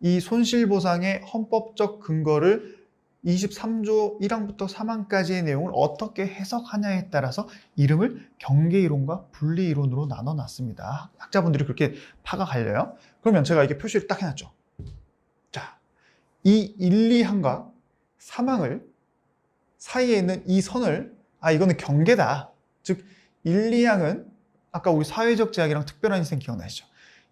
이 손실보상의 헌법적 근거를 23조 1항부터 3항까지의 내용을 어떻게 해석하냐에 따라서 이름을 경계이론과 분리이론으로 나눠놨습니다. 학자분들이 그렇게 파가 갈려요. 그러면 제가 이게 표시를 딱 해놨죠. 자, 이 1, 2항과 3항을 사이에 있는 이 선을 이거는 경계다. 즉 1, 2항은 아까 우리 사회적 제약이랑 특별한 희생 기억나시죠?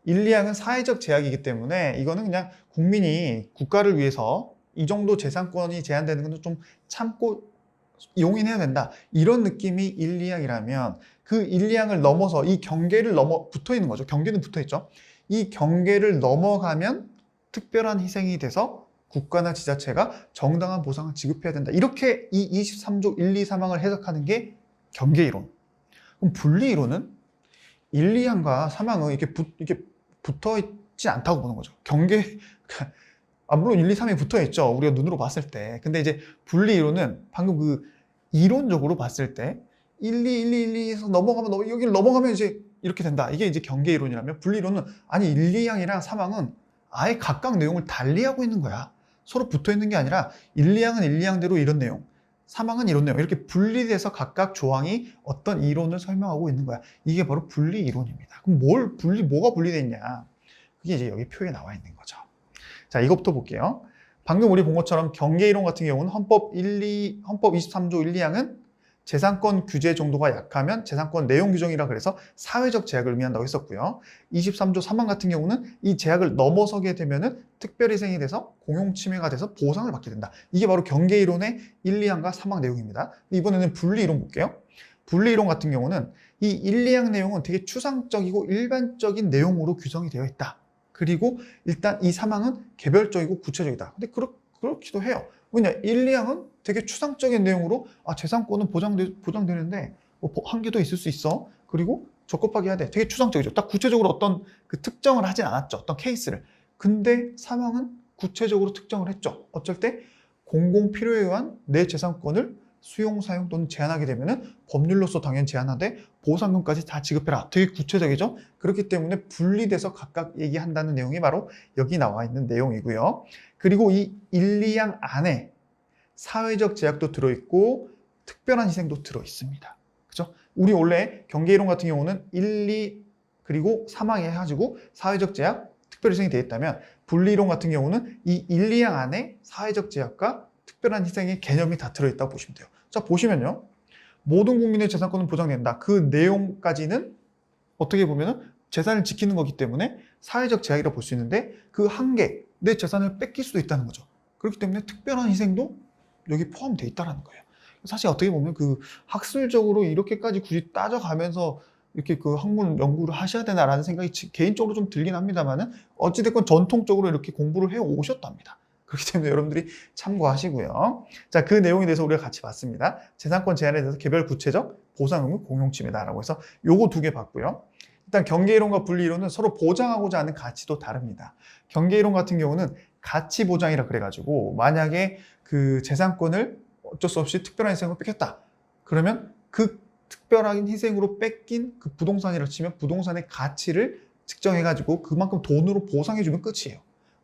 1, 2항은 사회적 제약이기 때문에 이거는 그냥 국민이 국가를 위해서 이 정도 재산권이 제한되는 건 좀 참고 용인해야 된다. 이런 느낌이 1, 2항이라면 그 1, 2항을 넘어서 이 경계를 넘어 붙어 있는 거죠. 경계는 붙어 있죠. 이 경계를 넘어가면 특별한 희생이 돼서 국가나 지자체가 정당한 보상을 지급해야 된다. 이렇게 이 23조 1, 2, 3항을 해석하는 게 경계이론. 그럼 분리이론은 1, 2항과 3항은 이렇게 붙어 있지 않다고 보는 거죠. 경계 물론 1, 2, 3이 붙어 있죠. 우리가 눈으로 봤을 때. 근데 이제 분리이론은 방금 그 이론적으로 봤을 때 1, 2, 1, 2, 1, 2에서 넘어가면 여기를 넘어가면 이제 이렇게 된다. 이게 이제 경계이론이라면 분리이론은 아니 1, 2항이랑 3항은 아예 각각 내용을 달리하고 있는 거야. 서로 붙어 있는 게 아니라 1, 2항은 1, 2항대로 이런 내용, 3항은 이런 내용 이렇게 분리돼서 각각 조항이 어떤 이론을 설명하고 있는 거야. 이게 바로 분리이론입니다. 그럼 뭐가 분리되어 있냐? 그게 이제 여기 표에 나와 있는 거죠. 자, 이것부터 볼게요. 방금 우리 본 것처럼 경계이론 같은 경우는 헌법 23조 1, 2항은 재산권 규제 정도가 약하면 재산권 내용 규정이라 그래서 사회적 제약을 의미한다고 했었고요. 23조 3항 같은 경우는 이 제약을 넘어서게 되면은 특별희생이 돼서 공용침해가 돼서 보상을 받게 된다. 이게 바로 경계이론의 1, 2항과 3항 내용입니다. 이번에는 분리이론 볼게요. 분리이론 같은 경우는 이 1, 2항 내용은 되게 추상적이고 일반적인 내용으로 규정이 되어 있다. 그리고 일단 이 3항은 개별적이고 구체적이다. 근데 그렇기도 해요. 왜냐, 1, 2항은 되게 추상적인 내용으로 재산권은 보장되는데 한계도 있을 수 있어. 그리고 적법하게 해야 돼. 되게 추상적이죠. 딱 구체적으로 어떤 그 특정을 하진 않았죠. 어떤 케이스를. 근데 3항은 구체적으로 특정을 했죠. 어쩔 때 공공 필요에 의한 내 재산권을 수용, 사용 또는 제한하게 되면은 법률로서 당연히 제한하되 보상금까지 다 지급해라. 되게 구체적이죠? 그렇기 때문에 분리돼서 각각 얘기한다는 내용이 바로 여기 나와 있는 내용이고요. 그리고 이 1, 2항 안에 사회적 제약도 들어있고 특별한 희생도 들어있습니다. 그죠? 우리 원래 경계이론 같은 경우는 1, 2 그리고 3항에 해가지고 사회적 제약, 특별희생이 되어 있다면 분리이론 같은 경우는 이 1, 2항 안에 사회적 제약과 특별한 희생의 개념이 다 들어있다고 보시면 돼요. 자, 보시면요. 모든 국민의 재산권은 보장된다. 그 내용까지는 어떻게 보면은 재산을 지키는 거기 때문에 사회적 제약이라고 볼 수 있는데 그 한계, 내 재산을 뺏길 수도 있다는 거죠. 그렇기 때문에 특별한 희생도 여기 포함되어 있다는 거예요. 사실 어떻게 보면 그 학술적으로 이렇게까지 굳이 따져가면서 이렇게 그 학문 연구를 하셔야 되나라는 생각이 개인적으로 좀 들긴 합니다만은 어찌됐건 전통적으로 이렇게 공부를 해 오셨답니다. 그렇기 때문에 여러분들이 참고하시고요. 자, 그 내용에 대해서 우리가 같이 봤습니다. 재산권 제한에 대해서 개별 구체적 보상 의무 공용침해다라고 해서 요거 두 개 봤고요. 일단 경계이론과 분리이론은 서로 보장하고자 하는 가치도 다릅니다. 경계이론 같은 경우는 가치 보장이라 그래가지고 만약에 그 재산권을 어쩔 수 없이 특별한 희생으로 뺏겼다. 그러면 그 특별한 희생으로 뺏긴 그 부동산이라고 치면 부동산의 가치를 측정해가지고 그만큼 돈으로 보상해주면 끝이에요.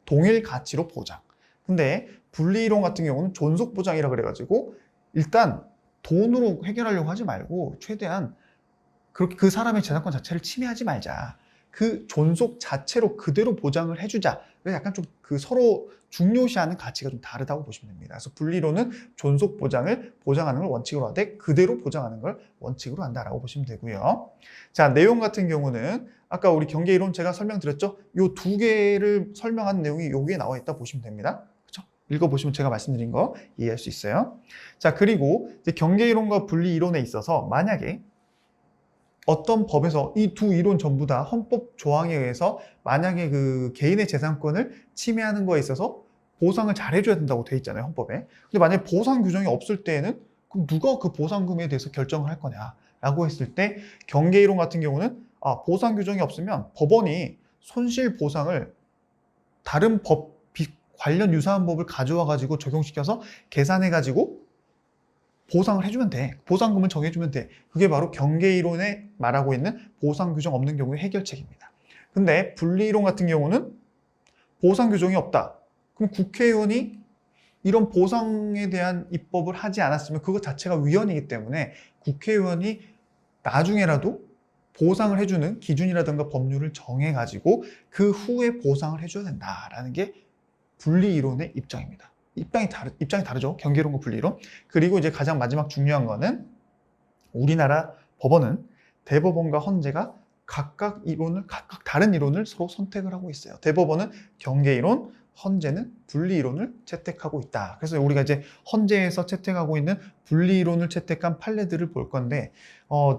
동일 가치로 보장. 근데 분리이론 같은 경우는 존속보장이라 그래가지고 일단 돈으로 해결하려고 하지 말고 최대한 그렇게 그 사람의 재산권 자체를 침해하지 말자. 그 존속 자체로 그대로 보장을 해주자. 그래서 약간 좀 그 서로 중요시하는 가치가 좀 다르다고 보시면 됩니다. 그래서 분리이론은 존속 보장을 보장하는 걸 원칙으로 하되 그대로 보장하는 걸 원칙으로 한다라고 보시면 되고요. 자, 내용 같은 경우는 아까 우리 경계이론 제가 설명드렸죠? 요 두 개를 설명하는 내용이 여기에 나와 있다 보시면 됩니다. 그렇죠? 읽어보시면 제가 말씀드린 거 이해할 수 있어요. 자, 그리고 이제 경계이론과 분리이론에 있어서 만약에 어떤 법에서 이 두 이론 전부 다 헌법 조항에 의해서 만약에 그 개인의 재산권을 침해하는 거에 있어서 보상을 잘 해줘야 된다고 돼 있잖아요, 헌법에. 근데 만약에 보상 규정이 없을 때에는 그럼 누가 그 보상금에 대해서 결정을 할 거냐라고 했을 때 경계이론 같은 경우는 보상 규정이 없으면 법원이 손실 보상을 다른 법 관련 유사한 법을 가져와 가지고 적용시켜서 계산해 가지고 보상을 해주면 돼. 보상금을 정해주면 돼. 그게 바로 경계이론에 말하고 있는 보상 규정 없는 경우의 해결책입니다. 근데 분리이론 같은 경우는 보상 규정이 없다. 그럼 국회의원이 이런 보상에 대한 입법을 하지 않았으면 그것 자체가 위헌이기 때문에 국회의원이 나중에라도 보상을 해주는 기준이라든가 법률을 정해가지고 그 후에 보상을 해줘야 된다라는 게 분리이론의 입장입니다. 입장이 다르죠. 경계이론과 분리이론. 그리고 이제 가장 마지막 중요한 거는 우리나라 법원은 대법원과 헌재가 각각 다른 이론을 서로 선택을 하고 있어요. 대법원은 경계이론, 헌재는 분리이론을 채택하고 있다. 그래서 우리가 이제 헌재에서 채택하고 있는 분리이론을 채택한 판례들을 볼 건데,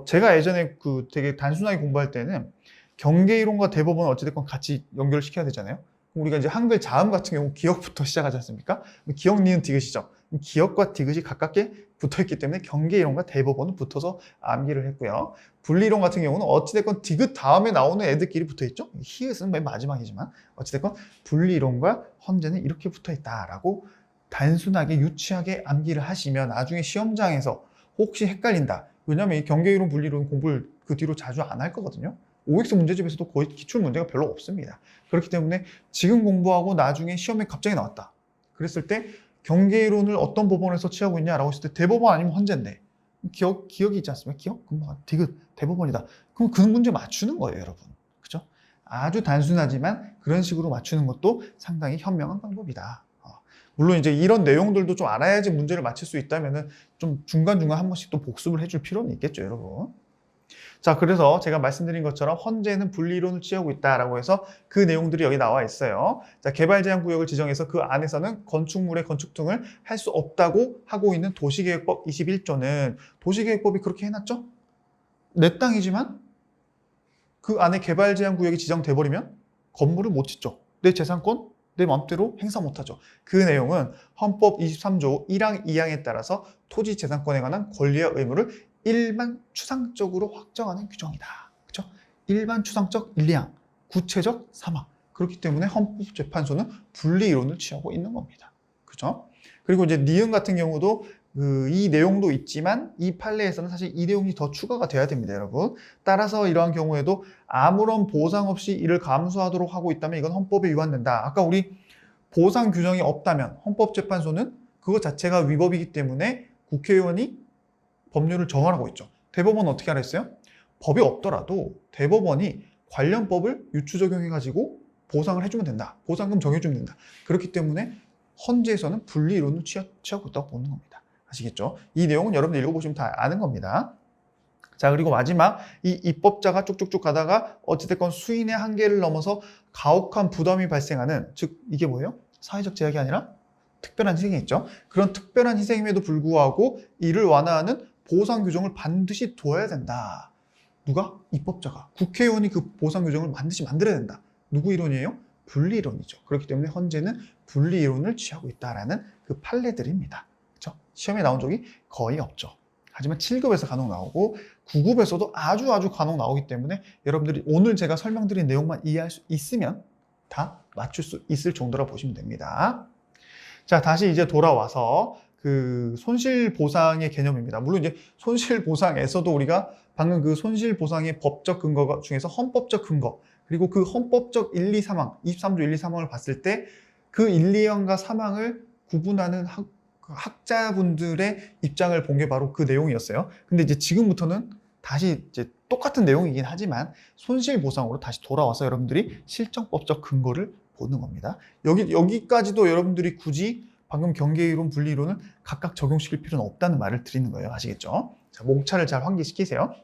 제가 예전에 되게 단순하게 공부할 때는 경계이론과 대법원은 어찌됐건 같이 연결을 시켜야 되잖아요. 우리가 이제 한글 자음 같은 경우 기역부터 시작하지 않습니까? 기역, 니은, 디귿이죠. 기역과 디귿이 가깝게 붙어있기 때문에 경계이론과 대법원은 붙어서 암기를 했고요. 분리이론 같은 경우는 어찌됐건 디귿 다음에 나오는 애들끼리 붙어있죠. 히읗은 맨 마지막이지만 어찌됐건 분리이론과 헌재는 이렇게 붙어있다라고 단순하게 유치하게 암기를 하시면 나중에 시험장에서 혹시 헷갈린다. 왜냐하면 이 경계이론, 분리이론 공부를 그 뒤로 자주 안 할 거거든요. OX 문제집에서도 거의 기출 문제가 별로 없습니다. 그렇기 때문에 지금 공부하고 나중에 시험에 갑자기 나왔다. 그랬을 때 경계이론을 어떤 법원에서 취하고 있냐라고 했을 때 대법원 아니면 헌재인데 기억이 있지 않습니까? 기억? 그럼 디귿 대법원이다. 그럼 그 문제 맞추는 거예요, 여러분. 그죠? 아주 단순하지만 그런 식으로 맞추는 것도 상당히 현명한 방법이다. 물론 이제 이런 내용들도 좀 알아야지 문제를 맞출 수 있다면은 좀 중간중간 한 번씩 또 복습을 해줄 필요는 있겠죠, 여러분. 자, 그래서 제가 말씀드린 것처럼 헌재는 분리이론을 취하고 있다라고 해서 그 내용들이 여기 나와 있어요. 자, 개발제한구역을 지정해서 그 안에서는 건축물의 건축 등을 할 수 없다고 하고 있는 도시계획법 21조는 도시계획법이 그렇게 해놨죠? 내 땅이지만 그 안에 개발제한구역이 지정돼 버리면 건물을 못 짓죠. 내 재산권 내 마음대로 행사 못하죠. 그 내용은 헌법 23조 1항 2항에 따라서 토지 재산권에 관한 권리와 의무를 일반 추상적으로 확정하는 규정이다. 그렇죠? 일반 추상적 1, 2항, 구체적 3항. 그렇기 때문에 헌법재판소는 분리이론을 취하고 있는 겁니다. 그렇죠? 그리고 이제 니은 같은 경우도 이 내용도 있지만 이 판례에서는 사실 이 내용이 더 추가가 돼야 됩니다, 여러분. 따라서 이러한 경우에도 아무런 보상 없이 이를 감수하도록 하고 있다면 이건 헌법에 위반된다. 아까 우리 보상 규정이 없다면 헌법재판소는 그것 자체가 위법이기 때문에 국회의원이 법률을 정하라고 했죠. 대법원은 어떻게 하라 했어요? 법이 없더라도 대법원이 관련 법을 유추 적용해가지고 보상을 해주면 된다. 보상금 정해주면 된다. 그렇기 때문에 헌재에서는 분리이론을 취하고 있다고 보는 겁니다. 아시겠죠? 이 내용은 여러분들 읽어보시면 다 아는 겁니다. 자, 그리고 마지막 이 입법자가 쭉쭉쭉 가다가 어찌됐건 수인의 한계를 넘어서 가혹한 부담이 발생하는, 즉 이게 뭐예요? 사회적 제약이 아니라 특별한 희생이 있죠. 그런 특별한 희생임에도 불구하고 이를 완화하는 보상 규정을 반드시 둬야 된다. 누가? 입법자가. 국회의원이 그 보상 규정을 반드시 만들어야 된다. 누구 이론이에요? 분리이론이죠. 그렇기 때문에 헌재는 분리이론을 취하고 있다라는 그 판례들입니다. 그렇죠? 시험에 나온 적이 거의 없죠. 하지만 7급에서 간혹 나오고 9급에서도 아주 간혹 나오기 때문에 여러분들이 오늘 제가 설명드린 내용만 이해할 수 있으면 다 맞출 수 있을 정도라 보시면 됩니다. 자, 다시 이제 돌아와서 그 손실보상의 개념입니다. 물론 이제 손실보상에서도 우리가 방금 그 손실보상의 법적 근거 중에서 헌법적 근거, 그리고 그 헌법적 1, 2, 3항, 23조 1, 2, 3항을 봤을 때 그 1, 2항과 3항을 구분하는 학자분들의 입장을 본 게 바로 그 내용이었어요. 근데 이제 지금부터는 다시 이제 똑같은 내용이긴 하지만 손실보상으로 다시 돌아와서 여러분들이 실정법적 근거를 보는 겁니다. 여기까지도 여러분들이 굳이 방금 경계이론, 분리이론을 각각 적용시킬 필요는 없다는 말을 드리는 거예요. 아시겠죠? 자, 목차를 잘 환기시키세요.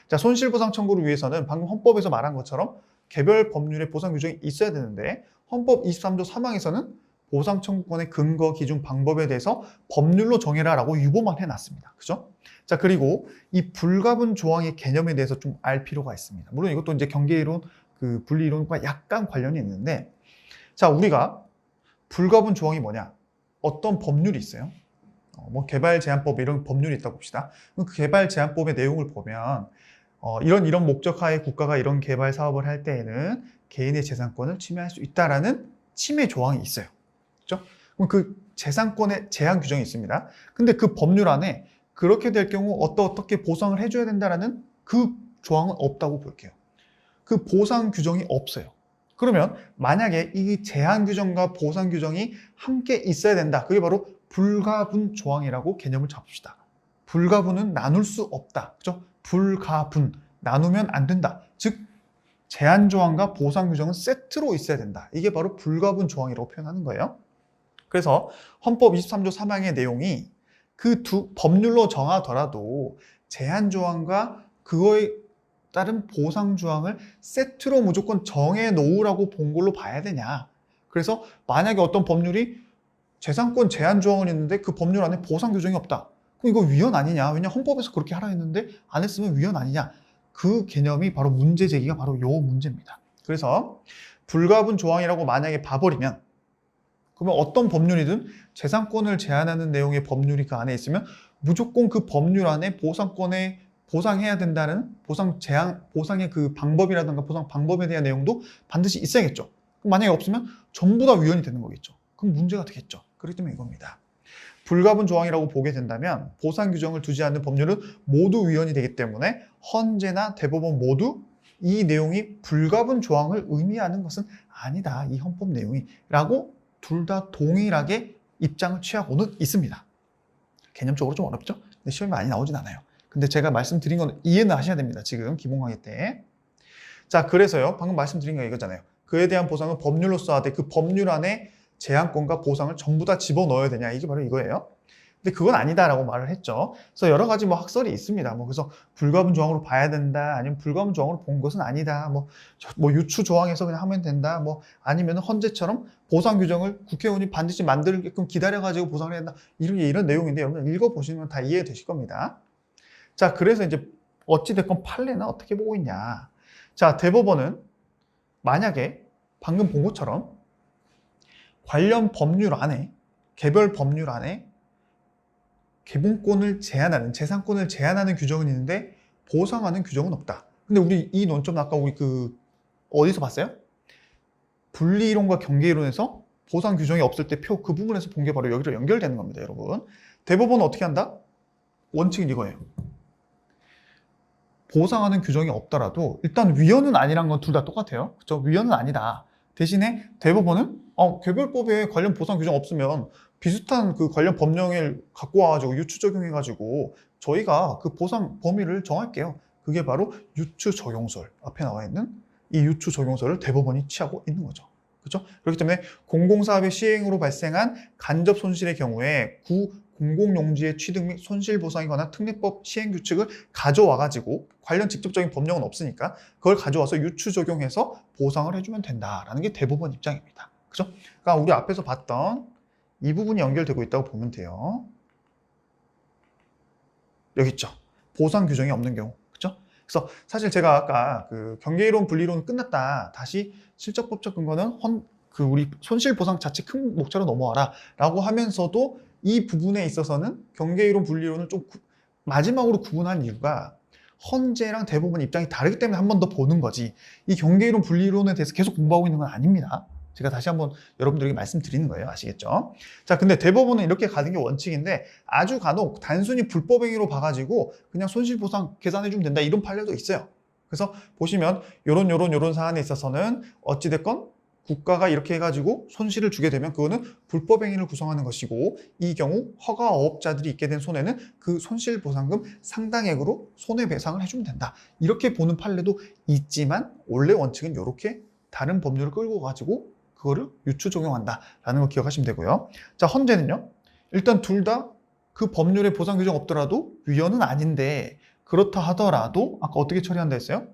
자, 손실보상 청구를 위해서는 방금 헌법에서 말한 것처럼 개별 법률의 보상 규정이 있어야 되는데 헌법 23조 3항에서는 보상 청구권의 근거, 기준, 방법에 대해서 법률로 정해라라고 유보만 해놨습니다. 그죠? 자, 그리고 이 불가분 조항의 개념에 대해서 좀 알 필요가 있습니다. 물론 이것도 이제 경계이론, 그 분리이론과 약간 관련이 있는데, 자, 우리가 불가분 조항이 뭐냐? 어떤 법률이 있어요. 뭐 개발제한법 이런 법률이 있다고 봅시다. 그 개발제한법의 내용을 보면 이런 목적하에 국가가 이런 개발 사업을 할 때에는 개인의 재산권을 침해할 수 있다라는 침해 조항이 있어요. 그렇죠? 그럼 그 재산권의 제한 규정이 있습니다. 근데 그 법률 안에 그렇게 될 경우 어떻게 보상을 해줘야 된다라는 그 조항은 없다고 볼게요. 그 보상 규정이 없어요. 그러면 만약에 이 제한 규정과 보상 규정이 함께 있어야 된다. 그게 바로 불가분 조항이라고 개념을 잡읍시다. 불가분은 나눌 수 없다. 그죠? 불가분. 나누면 안 된다. 즉, 제한 조항과 보상 규정은 세트로 있어야 된다. 이게 바로 불가분 조항이라고 표현하는 거예요. 그래서 헌법 23조 3항의 내용이 그 두 법률로 정하더라도 제한 조항과 그거에 따른 보상 조항을 세트로 무조건 정해 놓으라고 본 걸로 봐야 되냐. 그래서 만약에 어떤 법률이 재산권 제한 조항은 있는데 그 법률 안에 보상 규정이 없다. 그럼 이거 위헌 아니냐? 왜냐 헌법에서 그렇게 하라 했는데 안 했으면 위헌 아니냐? 그 개념이 바로 문제 제기가 바로 요 문제입니다. 그래서 불가분 조항이라고 만약에 봐버리면 그러면 어떤 법률이든 재산권을 제한하는 내용의 법률이 그 안에 있으면 무조건 그 법률 안에 보상권에 보상해야 된다는 보상의 그 방법이라든가 보상 방법에 대한 내용도 반드시 있어야겠죠. 그럼 만약에 없으면 전부 다 위헌이 되는 거겠죠. 그럼 문제가 되겠죠. 그렇기 때문에 이겁니다. 불가분 조항이라고 보게 된다면 보상 규정을 두지 않는 법률은 모두 위헌이 되기 때문에 헌재나 대법원 모두 이 내용이 불가분 조항을 의미하는 것은 아니다. 이 헌법 내용이 라고 둘 다 동일하게 입장을 취하고는 있습니다. 개념적으로 좀 어렵죠? 근데 시험이 많이 나오진 않아요. 근데 제가 말씀드린 건 이해는 하셔야 됩니다. 지금 기본 강의 때. 자, 그래서요. 방금 말씀드린 거 이거잖아요. 그에 대한 보상은 법률로 써야 돼. 그 법률 안에 제한권과 보상을 전부 다 집어넣어야 되냐. 이게 바로 이거예요. 근데 그건 아니다라고 말을 했죠. 그래서 여러 가지 학설이 있습니다. 그래서 불가분 조항으로 봐야 된다. 아니면 불가분 조항으로 본 것은 아니다. 유추 조항에서 그냥 하면 된다. 아니면 헌재처럼 보상 규정을 국회의원이 반드시 만들게끔 기다려가지고 보상을 해야 된다. 이런 내용인데 여러분 읽어보시면 다 이해되실 겁니다. 자, 그래서 이제 어찌됐건 판례는 어떻게 보고 있냐. 자, 대법원은 만약에 방금 본 것처럼 관련 법률 안에, 개별 법률 안에 기본권을 제한하는, 재산권을 제한하는 규정은 있는데 보상하는 규정은 없다. 근데 우리 이 논점 아까 우리 어디서 봤어요? 분리이론과 경계이론에서 보상 규정이 없을 때 그 부분에서 본 게 바로 여기로 연결되는 겁니다, 여러분. 대법원은 어떻게 한다? 원칙은 이거예요. 보상하는 규정이 없더라도 일단 위헌은 아니란 건 둘 다 똑같아요. 그렇죠? 위헌은 아니다. 대신에 대법원은 개별법에 관련 보상 규정 없으면 비슷한 그 관련 법령을 갖고 와가지고 유추 적용해가지고 저희가 그 보상 범위를 정할게요. 그게 바로 유추 적용설 앞에 나와 있는 이 유추 적용설을 대법원이 취하고 있는 거죠. 그렇죠? 그렇기 때문에 공공사업의 시행으로 발생한 간접 손실의 경우에 공공용지의 취득 및 손실보상이거나 특례법 시행규칙을 가져와가지고 관련 직접적인 법령은 없으니까 그걸 가져와서 유추 적용해서 보상을 해주면 된다라는 게 대법원 입장입니다. 그죠? 그러니까 우리 앞에서 봤던 이 부분이 연결되고 있다고 보면 돼요. 여기 있죠. 보상 규정이 없는 경우. 그죠? 그래서 사실 제가 아까 경계이론, 분리이론 끝났다. 다시 실적법적 근거는 우리 손실보상 자체 큰 목차로 넘어와라 라고 하면서도 이 부분에 있어서는 경계이론, 분리이론을 좀 마지막으로 구분한 이유가 헌재랑 대법원 입장이 다르기 때문에 한 번 더 보는 거지 이 경계이론, 분리이론에 대해서 계속 공부하고 있는 건 아닙니다. 제가 다시 한번 여러분들에게 말씀드리는 거예요. 아시겠죠? 자, 근데 대법원은 이렇게 가는 게 원칙인데 아주 간혹 단순히 불법행위로 봐가지고 그냥 손실보상 계산해주면 된다 이런 판례도 있어요. 그래서 보시면 요런 사안에 있어서는 어찌됐건 국가가 이렇게 해가지고 손실을 주게 되면 그거는 불법행위를 구성하는 것이고 이 경우 허가업자들이 있게 된 손해는 그 손실보상금 상당액으로 손해배상을 해주면 된다. 이렇게 보는 판례도 있지만 원래 원칙은 이렇게 다른 법률을 끌고 가지고 그거를 유추 적용한다라는 거 기억하시면 되고요. 자, 헌재는요. 일단 둘 다 그 법률에 보상 규정 없더라도 위헌은 아닌데 그렇다 하더라도 아까 어떻게 처리한다 했어요?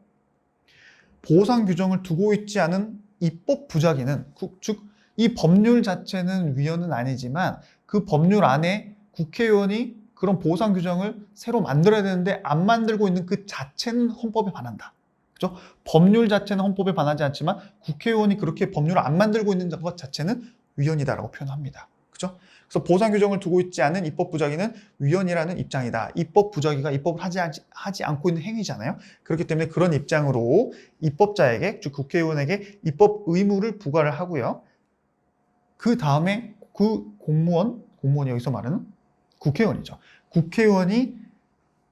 보상 규정을 두고 있지 않은 입법 부작위는 즉 이 법률 자체는 위헌은 아니지만 그 법률 안에 국회의원이 그런 보상 규정을 새로 만들어야 되는데 안 만들고 있는 그 자체는 헌법에 반한다. 그죠? 법률 자체는 헌법에 반하지 않지만 국회의원이 그렇게 법률을 안 만들고 있는 것 자체는 위헌이다라고 표현합니다. 그죠? 그래서 보상 규정을 두고 있지 않은 입법 부작위는 위헌이라는 입장이다. 입법 부작위가 입법을 하지 않고 있는 행위잖아요. 그렇기 때문에 그런 입장으로 입법자에게, 즉 국회의원에게 입법 의무를 부과를 하고요. 그 다음에 그 공무원이 여기서 말하는 국회의원이죠. 국회의원이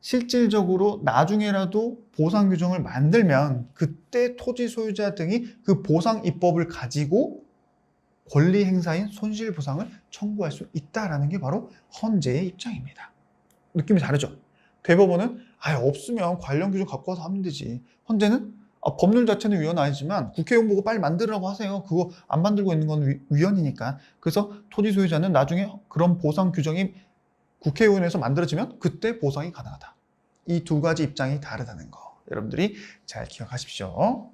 실질적으로 나중에라도 보상 규정을 만들면 그때 토지 소유자 등이 그 보상 입법을 가지고 권리 행사인 손실보상을 청구할 수 있다라는 게 바로 헌재의 입장입니다. 느낌이 다르죠? 대법원은 없으면 관련 규정 갖고 와서 하면 되지. 헌재는 법률 자체는 위헌 아니지만 국회의원 보고 빨리 만들라고 하세요. 그거 안 만들고 있는 건 위헌이니까. 그래서 토지 소유자는 나중에 그런 보상 규정이 국회의원에서 만들어지면 그때 보상이 가능하다. 이 두 가지 입장이 다르다는 거 여러분들이 잘 기억하십시오.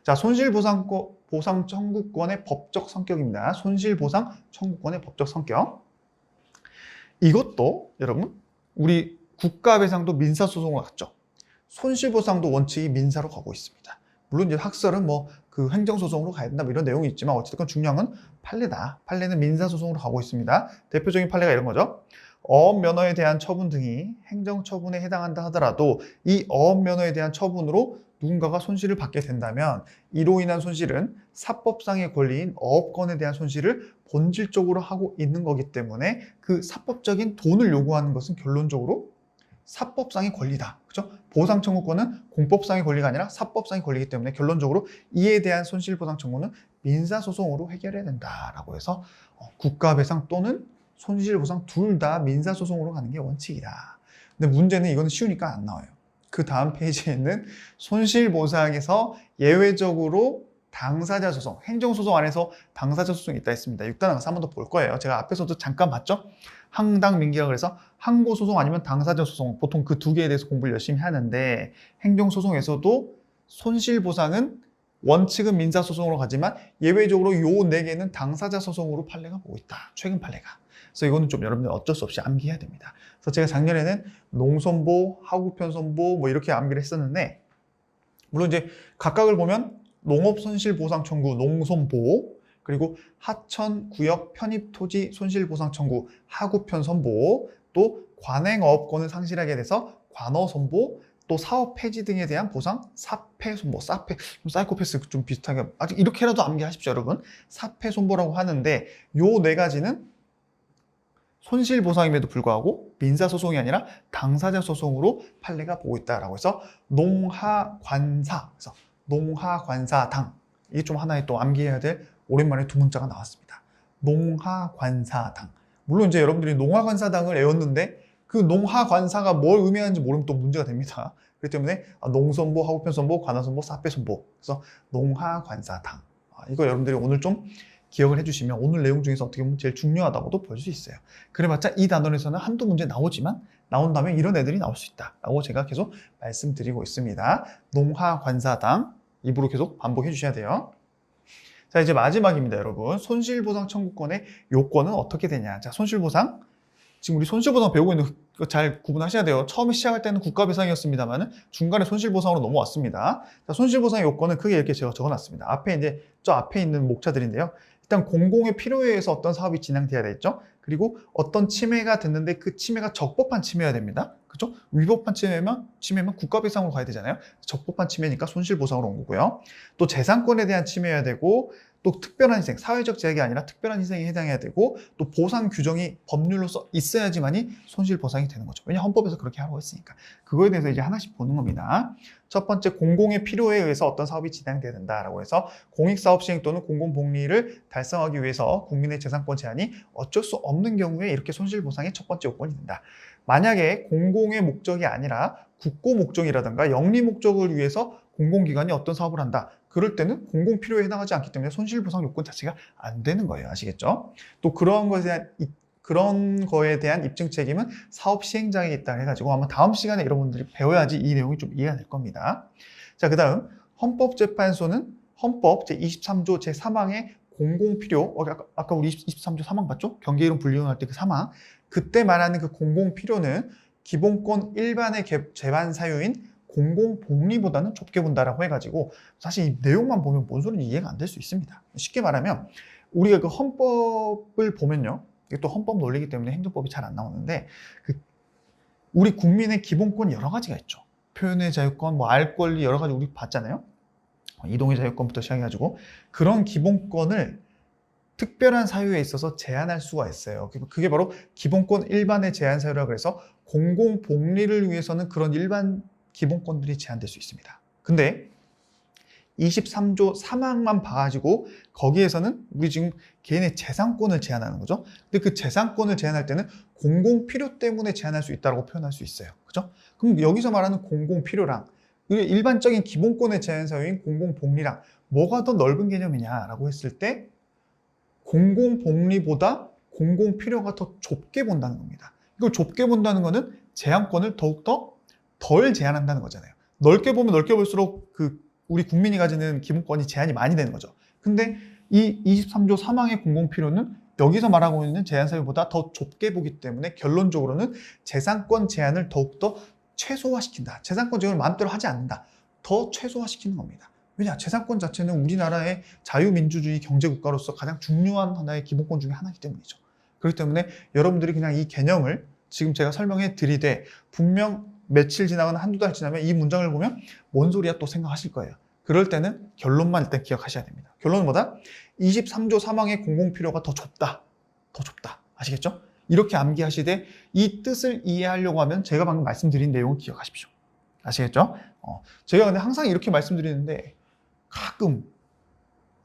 자, 손실보상 청구권의 법적 성격입니다. 손실보상 청구권의 법적 성격. 이것도 여러분 우리 국가배상도 민사소송으로 갔죠. 손실보상도 원칙이 민사로 가고 있습니다. 물론 이제 학설은 그 행정소송으로 가야 된다 이런 내용이 있지만 어쨌든 중요한 건 판례다. 판례는 민사소송으로 가고 있습니다. 대표적인 판례가 이런 거죠. 어업면허에 대한 처분 등이 행정처분에 해당한다 하더라도 이 어업면허에 대한 처분으로 누군가가 손실을 받게 된다면 이로 인한 손실은 사법상의 권리인 어업권에 대한 손실을 본질적으로 하고 있는 거기 때문에 그 사법적인 돈을 요구하는 것은 결론적으로 사법상의 권리다. 그렇죠? 보상 청구권은 공법상의 권리가 아니라 사법상의 권리이기 때문에 결론적으로 이에 대한 손실보상 청구는 민사소송으로 해결해야 된다라고 해서 국가배상 또는 손실보상 둘 다 민사소송으로 가는 게 원칙이다. 근데 문제는 이거는 쉬우니까 안 나와요. 그 다음 페이지에 있는 손실보상에서 예외적으로 당사자 소송, 행정소송 안에서 당사자 소송이 있다 했습니다. 6단원 가서 한 번 더 볼 거예요. 제가 앞에서도 잠깐 봤죠? 항당민기라고 해서 항고소송 아니면 당사자 소송, 보통 그 두 개에 대해서 공부를 열심히 하는데 행정소송에서도 손실보상은 원칙은 민사소송으로 가지만 예외적으로 요 네 개는 당사자 소송으로 판례가 보고 있다. 최근 판례가. 그래서 이거는 좀 여러분들 어쩔 수 없이 암기해야 됩니다. 그래서 제가 작년에는 농선보, 하구편선보 이렇게 암기를 했었는데 물론 이제 각각을 보면 농업손실보상 청구, 농선보 그리고 하천구역 편입토지 손실보상 청구, 하구편선보 또 관행어업권을 상실하게 돼서 관어선보 또 사업 폐지 등에 대한 보상, 사패손보, 사이코패스 좀 비슷하게 아직 이렇게라도 암기하십시오, 여러분. 사패손보라고 하는데 요 네 가지는 손실보상임에도 불구하고 민사소송이 아니라 당사자 소송으로 판례가 보고 있다라고 해서 농하관사, 그래서 농하관사당 이게 좀 하나의 또 암기해야 될 오랜만에 두 문자가 나왔습니다. 농하관사당. 물론 이제 여러분들이 농하관사당을 외웠는데 그 농하관사가 뭘 의미하는지 모르면 또 문제가 됩니다. 그렇기 때문에 농선보, 하구편선보, 관어선보, 사패선보 그래서 농하관사당 이거 여러분들이 오늘 좀 기억을 해주시면 오늘 내용 중에서 어떻게 보면 제일 중요하다고도 볼 수 있어요. 그래봤자 이 단원에서는 한두 문제 나오지만 나온다면 이런 애들이 나올 수 있다라고 제가 계속 말씀드리고 있습니다. 농하관사당 입으로 계속 반복해 주셔야 돼요. 자, 이제 마지막입니다, 여러분. 손실보상 청구권의 요건은 어떻게 되냐. 자, 손실보상. 지금 우리 손실보상 배우고 있는 거 잘 구분하셔야 돼요. 처음에 시작할 때는 국가배상이었습니다만 중간에 손실보상으로 넘어왔습니다. 자, 손실보상의 요건은 크게 이렇게 제가 적어놨습니다. 앞에 이제 저 앞에 있는 목차들인데요. 일단 공공의 필요에 의해서 어떤 사업이 진행돼야 되겠죠. 그리고 어떤 침해가 됐는데 그 침해가 적법한 침해여야 됩니다. 그렇죠? 위법한 침해면 국가배상으로 가야 되잖아요. 적법한 침해니까 손실보상으로 온 거고요. 또 재산권에 대한 침해여야 되고 또 특별한 희생, 사회적 제약이 아니라 특별한 희생에 해당해야 되고 또 보상 규정이 법률로서 있어야지만이 손실보상이 되는 거죠. 왜냐하면 헌법에서 그렇게 하라고 했으니까. 그거에 대해서 이제 하나씩 보는 겁니다. 첫 번째, 공공의 필요에 의해서 어떤 사업이 진행돼야 된다라고 해서 공익사업 시행 또는 공공복리를 달성하기 위해서 국민의 재산권 제한이 어쩔 수 없는 경우에 이렇게 손실보상의 첫 번째 요건이 된다. 만약에 공공의 목적이 아니라 국고 목적이라든가 영리 목적을 위해서 공공기관이 어떤 사업을 한다. 그럴 때는 공공 필요에 해당하지 않기 때문에 손실보상 요건 자체가 안 되는 거예요. 아시겠죠? 또 그런 거에 대한 입증 책임은 사업 시행자에게 있다 해가지고 아마 다음 시간에 여러분들이 배워야지 이 내용이 좀 이해가 될 겁니다. 자, 그 다음 헌법재판소는 헌법 제23조 제3항의 공공필요, 아까 우리 23조 3항 봤죠? 경계이론 불이용할 때 그 3항. 그때 말하는 그 공공필요는 기본권 일반의 재반 사유인 공공복리보다는 좁게 본다라고 해가지고 사실 이 내용만 보면 뭔 소리인지 이해가 안 될 수 있습니다. 쉽게 말하면 우리가 그 헌법을 보면요. 이게 또 헌법 논리이기 때문에 행정법이 잘 안 나오는데 우리 국민의 기본권 여러 가지가 있죠. 표현의 자유권, 뭐 알 권리 여러 가지 우리 봤잖아요. 이동의 자유권부터 시작해가지고 그런 기본권을 특별한 사유에 있어서 제한할 수가 있어요. 그게 바로 기본권 일반의 제한 사유라고 해서 공공복리를 위해서는 그런 일반 기본권들이 제한될 수 있습니다. 근데 23조 3항만 봐가지고 거기에서는 우리 지금 개인의 재산권을 제한하는 거죠. 근데 그 재산권을 제한할 때는 공공필요 때문에 제한할 수 있다고 표현할 수 있어요. 그죠? 그럼 여기서 말하는 공공필요랑 일반적인 기본권의 제한 사유인 공공복리랑 뭐가 더 넓은 개념이냐라고 했을 때 공공복리보다 공공필요가 더 좁게 본다는 겁니다. 이걸 좁게 본다는 거는 제한권을 더욱더 덜 제한한다는 거잖아요. 넓게 보면 넓게 볼수록 우리 국민이 가지는 기본권이 제한이 많이 되는 거죠. 근데 이 23조 3항의 공공필요는 여기서 말하고 있는 제한 사유보다 더 좁게 보기 때문에 결론적으로는 재산권 제한을 더욱더 최소화시킨다. 재산권 제한을 마음대로 하지 않는다. 더 최소화시키는 겁니다. 왜냐? 재산권 자체는 우리나라의 자유민주주의 경제국가로서 가장 중요한 하나의 기본권 중에 하나이기 때문이죠. 그렇기 때문에 여러분들이 그냥 이 개념을 지금 제가 설명해 드리되 분명 며칠 지나거나 한두 달 지나면 이 문장을 보면 뭔 소리야 또 생각하실 거예요. 그럴 때는 결론만 일단 기억하셔야 됩니다. 결론은 뭐다? 23조 3항의 공공필요가 더 좁다. 더 좁다. 아시겠죠? 이렇게 암기하시되 이 뜻을 이해하려고 하면 제가 방금 말씀드린 내용을 기억하십시오. 아시겠죠? 제가 근데 항상 이렇게 말씀드리는데 가끔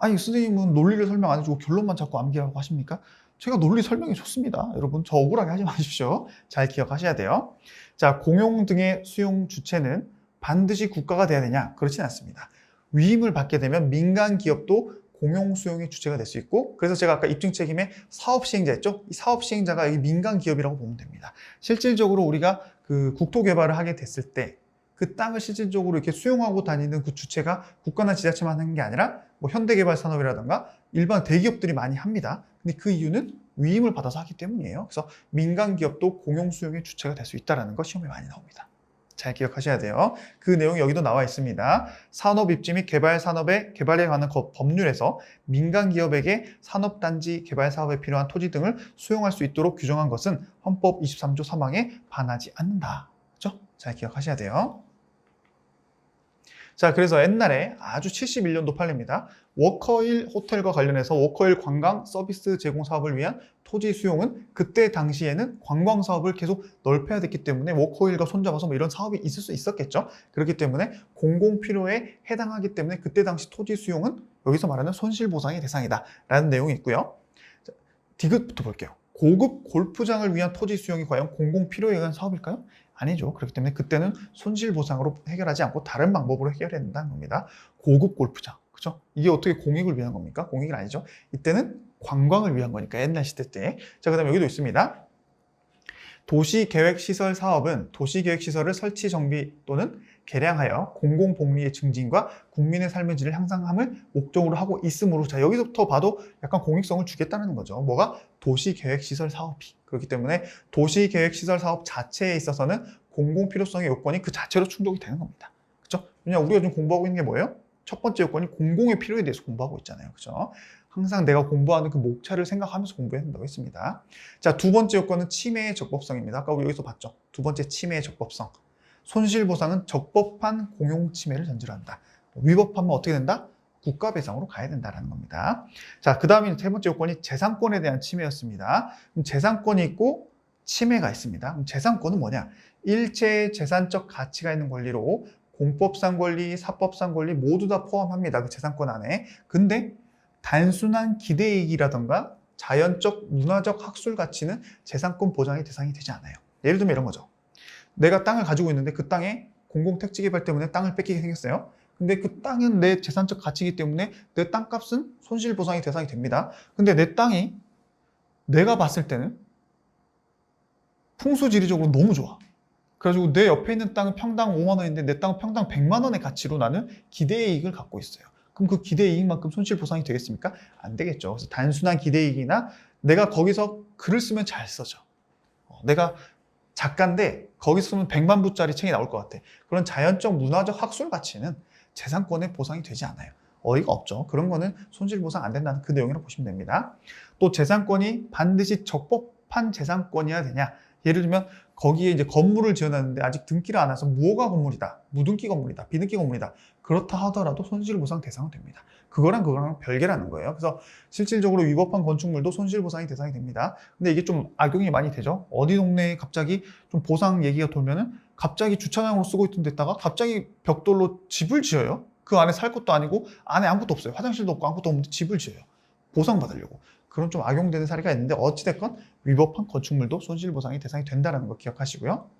아니 선생님은 논리를 설명 안 해주고 결론만 자꾸 암기하라고 하십니까? 제가 논리 설명이 좋습니다. 여러분 저 억울하게 하지 마십시오. 잘 기억하셔야 돼요. 자, 공용 등의 수용 주체는 반드시 국가가 돼야 되냐? 그렇진 않습니다. 위임을 받게 되면 민간 기업도 공용 수용의 주체가 될 수 있고 그래서 제가 아까 입증 책임의 사업 시행자 했죠? 이 사업 시행자가 이 민간 기업이라고 보면 됩니다. 실질적으로 우리가 국토 개발을 하게 됐을 때 그 땅을 실질적으로 이렇게 수용하고 다니는 그 주체가 국가나 지자체만 하는 게 아니라 뭐 현대개발산업이라든가 일반 대기업들이 많이 합니다. 근데 그 이유는 위임을 받아서 하기 때문이에요. 그래서 민간 기업도 공용 수용의 주체가 될 수 있다는 거 시험에 많이 나옵니다. 잘 기억하셔야 돼요. 그 내용이 여기도 나와 있습니다. 산업 입지 및 개발 산업의 개발에 관한 법률에서 민간 기업에게 산업단지 개발 사업에 필요한 토지 등을 수용할 수 있도록 규정한 것은 헌법 23조 3항에 반하지 않는다. 그렇죠? 잘 기억하셔야 돼요. 자, 그래서 옛날에 아주 71년도 판례입니다. 워커힐 호텔과 관련해서 워커힐 관광 서비스 제공 사업을 위한 토지 수용은 그때 당시에는 관광 사업을 계속 넓혀야 됐기 때문에 워커힐과 손잡아서 뭐 이런 사업이 있을 수 있었겠죠. 그렇기 때문에 공공 필요에 해당하기 때문에 그때 당시 토지 수용은 여기서 말하는 손실보상의 대상이다 라는 내용이 있고요. 자, 디귿부터 볼게요. 고급 골프장을 위한 토지 수용이 과연 공공 필요에 의한 사업일까요? 아니죠. 그렇기 때문에 그때는 손실보상으로 해결하지 않고 다른 방법으로 해결해야 된다는 겁니다. 고급 골프장. 그죠? 이게 어떻게 공익을 위한 겁니까? 공익은 아니죠. 이때는 관광을 위한 거니까 옛날 시대 때. 자, 그 다음에 여기도 있습니다. 도시계획시설 사업은 도시계획시설을 설치 정비 또는 개량하여 공공복리의 증진과 국민의 삶의 질을 향상함을 목적으로 하고 있으므로 자 여기서부터 봐도 약간 공익성을 주겠다는 거죠. 뭐가? 도시계획시설 사업이. 그렇기 때문에 도시계획시설 사업 자체에 있어서는 공공필요성의 요건이 그 자체로 충족이 되는 겁니다. 그렇죠? 왜냐하면 우리가 지금 공부하고 있는 게 뭐예요? 첫 번째 요건이 공공의 필요에 대해서 공부하고 있잖아요. 그렇죠? 항상 내가 공부하는 그 목차를 생각하면서 공부해야 된다고 했습니다. 자, 두 번째 요건은 침해의 적법성입니다. 아까 우리 여기서 봤죠? 두 번째 침해의 적법성. 손실보상은 적법한 공용 침해를 전제로 한다. 위법하면 어떻게 된다? 국가배상으로 가야 된다는 겁니다. 자, 그 다음에 세 번째 요건이 재산권에 대한 침해였습니다. 그럼 재산권이 있고 침해가 있습니다. 그럼 재산권은 뭐냐? 일체의 재산적 가치가 있는 권리로 공법상 권리, 사법상 권리 모두 다 포함합니다. 그 재산권 안에. 근데 단순한 기대이익이라던가 자연적, 문화적 학술 가치는 재산권 보장의 대상이 되지 않아요. 예를 들면 이런 거죠. 내가 땅을 가지고 있는데 그 땅에 공공택지 개발 때문에 땅을 뺏기게 생겼어요. 근데 그 땅은 내 재산적 가치이기 때문에 내 땅값은 손실보상의 대상이 됩니다. 근데 내 땅이 내가 봤을 때는 풍수지리적으로 너무 좋아. 그래가지고 내 옆에 있는 땅은 평당 5만 원인데 내 땅은 평당 100만 원의 가치로 나는 기대이익을 갖고 있어요. 그럼 그 기대이익만큼 손실보상이 되겠습니까? 안 되겠죠. 그래서 단순한 기대이익이나 내가 거기서 글을 쓰면 잘 써져. 내가 작가인데 거기서 쓰면 100만 부짜리 책이 나올 것 같아. 그런 자연적 문화적 학술 가치는 재산권에 보상이 되지 않아요. 어이가 없죠. 그런 거는 손실보상 안 된다는 그 내용이라고 보시면 됩니다. 또 재산권이 반드시 적법한 재산권이어야 되냐. 예를 들면 거기에 이제 건물을 지어놨는데 아직 등기를 안 해서 무허가 건물이다, 무등기 건물이다, 비등기 건물이다. 그렇다 하더라도 손실보상 대상은 됩니다. 그거랑 별개라는 거예요. 그래서 실질적으로 위법한 건축물도 손실보상이 대상이 됩니다. 근데 이게 좀 악용이 많이 되죠. 어디 동네에 갑자기 좀 보상 얘기가 돌면은 갑자기 주차장으로 쓰고 있던 데다가 갑자기 벽돌로 집을 지어요. 그 안에 살 것도 아니고 안에 아무것도 없어요. 화장실도 없고 아무것도 없는데 집을 지어요. 보상받으려고. 그런 좀 악용되는 사례가 있는데 어찌됐건 위법한 건축물도 손실보상이 대상이 된다는 거 기억하시고요.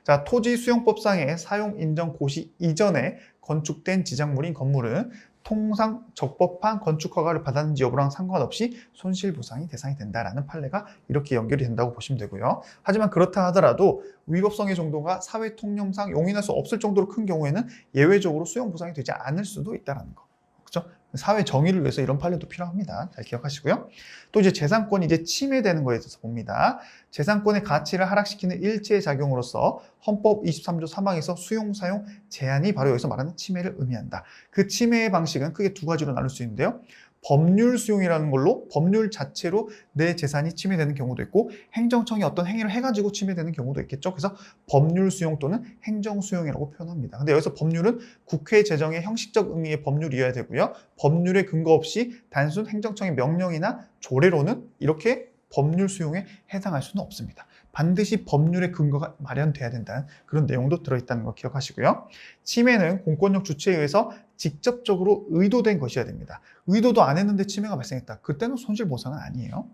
자, 토지수용법상의 사용인정 고시 이전에 건축된 지정물인 건물은 통상 적법한 건축허가를 받았는지 여부랑 상관없이 손실보상이 대상이 된다라는 판례가 이렇게 연결이 된다고 보시면 되고요. 하지만 그렇다 하더라도 위법성의 정도가 사회 통념상 용인할 수 없을 정도로 큰 경우에는 예외적으로 수용보상이 되지 않을 수도 있다는 거. 그렇죠? 사회 정의를 위해서 이런 판례도 필요합니다. 잘 기억하시고요. 또 이제 재산권이 이제 침해되는 거에 대해서 봅니다. 재산권의 가치를 하락시키는 일체의 작용으로서 헌법 23조 3항에서 수용, 사용, 제한이 바로 여기서 말하는 침해를 의미한다. 그 침해의 방식은 크게 두 가지로 나눌 수 있는데요. 법률 수용이라는 걸로 법률 자체로 내 재산이 침해되는 경우도 있고 행정청이 어떤 행위를 해가지고 침해되는 경우도 있겠죠. 그래서 법률 수용 또는 행정 수용이라고 표현합니다. 근데 여기서 법률은 국회 제정의 형식적 의미의 법률이어야 되고요. 법률의 근거 없이 단순 행정청의 명령이나 조례로는 이렇게 법률 수용에 해당할 수는 없습니다. 반드시 법률의 근거가 마련돼야 된다는 그런 내용도 들어있다는 거 기억하시고요. 침해는 공권력 주체에 의해서 직접적으로 의도된 것이어야 됩니다. 의도도 안 했는데 침해가 발생했다. 그때는 손실보상은 아니에요.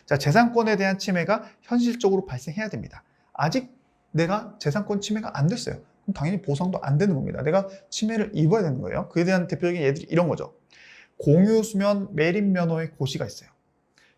자, 재산권에 대한 침해가 현실적으로 발생해야 됩니다. 아직 내가 재산권 침해가 안 됐어요. 그럼 당연히 보상도 안 되는 겁니다. 내가 침해를 입어야 되는 거예요. 그에 대한 대표적인 예들이 이런 거죠. 공유수면 매립면허의 고시가 있어요.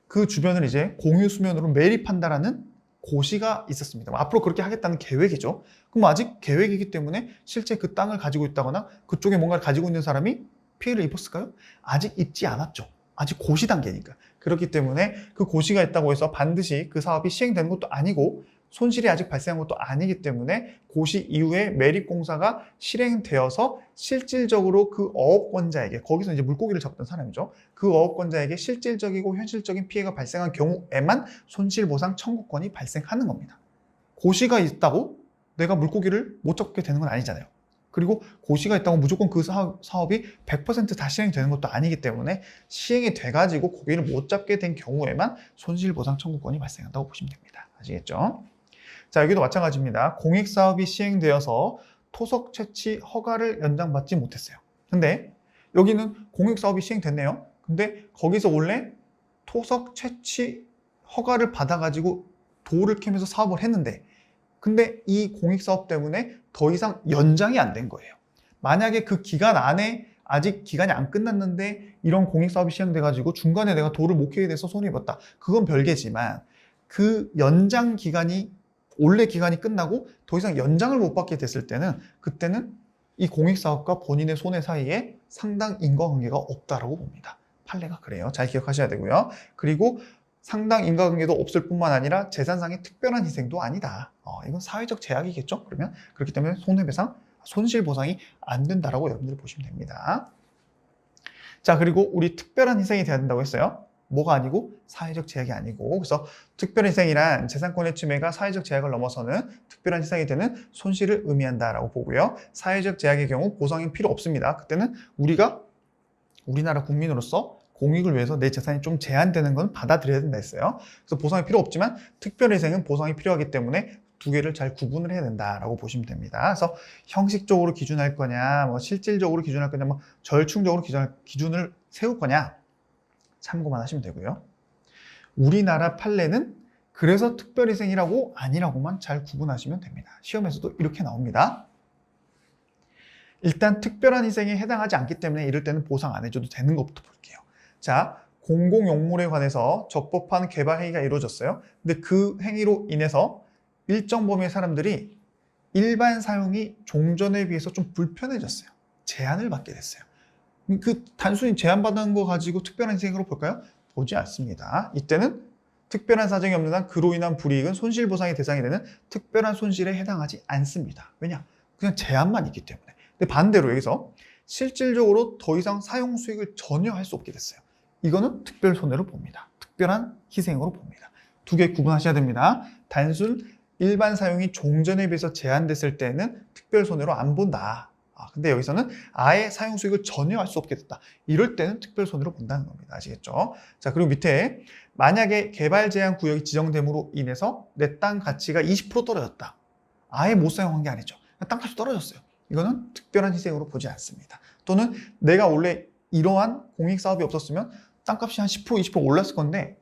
그 주변을 이제 공유수면으로 매립한다라는 고시가 있었습니다. 앞으로 그렇게 하겠다는 계획이죠. 그럼 아직 계획이기 때문에 실제 그 땅을 가지고 있다거나 그쪽에 뭔가를 가지고 있는 사람이 피해를 입었을까요? 아직 입지 않았죠. 아직 고시 단계니까. 그렇기 때문에 그 고시가 있다고 해서 반드시 그 사업이 시행되는 것도 아니고 손실이 아직 발생한 것도 아니기 때문에 고시 이후에 매립공사가 실행되어서 실질적으로 그 어업권자에게, 거기서 이제 물고기를 잡던 사람이죠. 그 어업권자에게 실질적이고 현실적인 피해가 발생한 경우에만 손실보상 청구권이 발생하는 겁니다. 고시가 있다고 내가 물고기를 못 잡게 되는 건 아니잖아요. 그리고 고시가 있다고 무조건 그 사업이 100% 다 시행되는 것도 아니기 때문에 시행이 돼가지고 고기를 못 잡게 된 경우에만 손실보상 청구권이 발생한다고 보시면 됩니다. 아시겠죠? 자, 여기도 마찬가지입니다. 공익사업이 시행되어서 토속 채취 허가를 연장받지 못했어요. 근데 여기는 공익사업이 시행됐네요. 근데 거기서 원래 토속 채취 허가를 받아가지고 돌을 캐면서 사업을 했는데 근데 이 공익사업 때문에 더 이상 연장이 안 된 거예요. 만약에 그 기간 안에 아직 기간이 안 끝났는데 이런 공익사업이 시행돼가지고 중간에 내가 돌을 못 캐게 돼서 손해입었다. 그건 별개지만 그 연장 기간이 원래 기간이 끝나고 더 이상 연장을 못 받게 됐을 때는 그때는 이 공익사업과 본인의 손해 사이에 상당 인과관계가 없다라고 봅니다. 판례가 그래요. 잘 기억하셔야 되고요. 그리고 상당 인과관계도 없을 뿐만 아니라 재산상의 특별한 희생도 아니다. 이건 사회적 제약이겠죠? 그러면 그렇기 때문에 손해배상, 손실보상이 안 된다라고 여러분들 보시면 됩니다. 자, 그리고 우리 특별한 희생이 돼야 된다고 했어요. 뭐가 아니고 사회적 제약이 아니고, 그래서 특별한 희생이란 재산권의 침해가 사회적 제약을 넘어서는 특별한 희생이 되는 손실을 의미한다라고 보고요. 사회적 제약의 경우 보상이 필요 없습니다. 그때는 우리나라 국민으로서 공익을 위해서 내 재산이 좀 제한되는 건 받아들여야 된다 했어요. 그래서 보상이 필요 없지만 특별희생은 보상이 필요하기 때문에 두 개를 잘 구분을 해야 된다라고 보시면 됩니다. 그래서 형식적으로 기준할 거냐, 뭐 실질적으로 기준할 거냐, 뭐 절충적으로 기준을 세울 거냐 참고만 하시면 되고요. 우리나라 판례는 그래서 특별희생이라고 아니라고만 잘 구분하시면 됩니다. 시험에서도 이렇게 나옵니다. 일단 특별한 희생에 해당하지 않기 때문에 이럴 때는 보상 안 해줘도 되는 것부터 볼게요. 자, 공공용물에 관해서 적법한 개발 행위가 이루어졌어요. 근데 그 행위로 인해서 일정 범위의 사람들이 일반 사용이 종전에 비해서 좀 불편해졌어요. 제한을 받게 됐어요. 그 단순히 제한받은 거 가지고 특별한 희생으로 볼까요? 보지 않습니다. 이때는 특별한 사정이 없는 한 그로 인한 불이익은 손실보상의 대상이 되는 특별한 손실에 해당하지 않습니다. 왜냐? 그냥 제한만 있기 때문에. 근데 반대로 여기서 실질적으로 더 이상 사용 수익을 전혀 할 수 없게 됐어요. 이거는 특별 손해로 봅니다. 특별한 희생으로 봅니다. 두 개 구분하셔야 됩니다. 단순 일반 사용이 종전에 비해서 제한됐을 때는 특별 손해로 안 본다. 근데 여기서는 아예 사용 수익을 전혀 할 수 없게 됐다. 이럴 때는 특별 손해로 본다는 겁니다. 아시겠죠? 자, 그리고 밑에 만약에 개발 제한 구역이 지정됨으로 인해서 내 땅 가치가 20% 떨어졌다. 아예 못 사용한 게 아니죠. 땅값이 떨어졌어요. 이거는 특별한 희생으로 보지 않습니다. 또는 내가 원래 이러한 공익 사업이 없었으면 땅값이 한 10%, 20% 올랐을 건데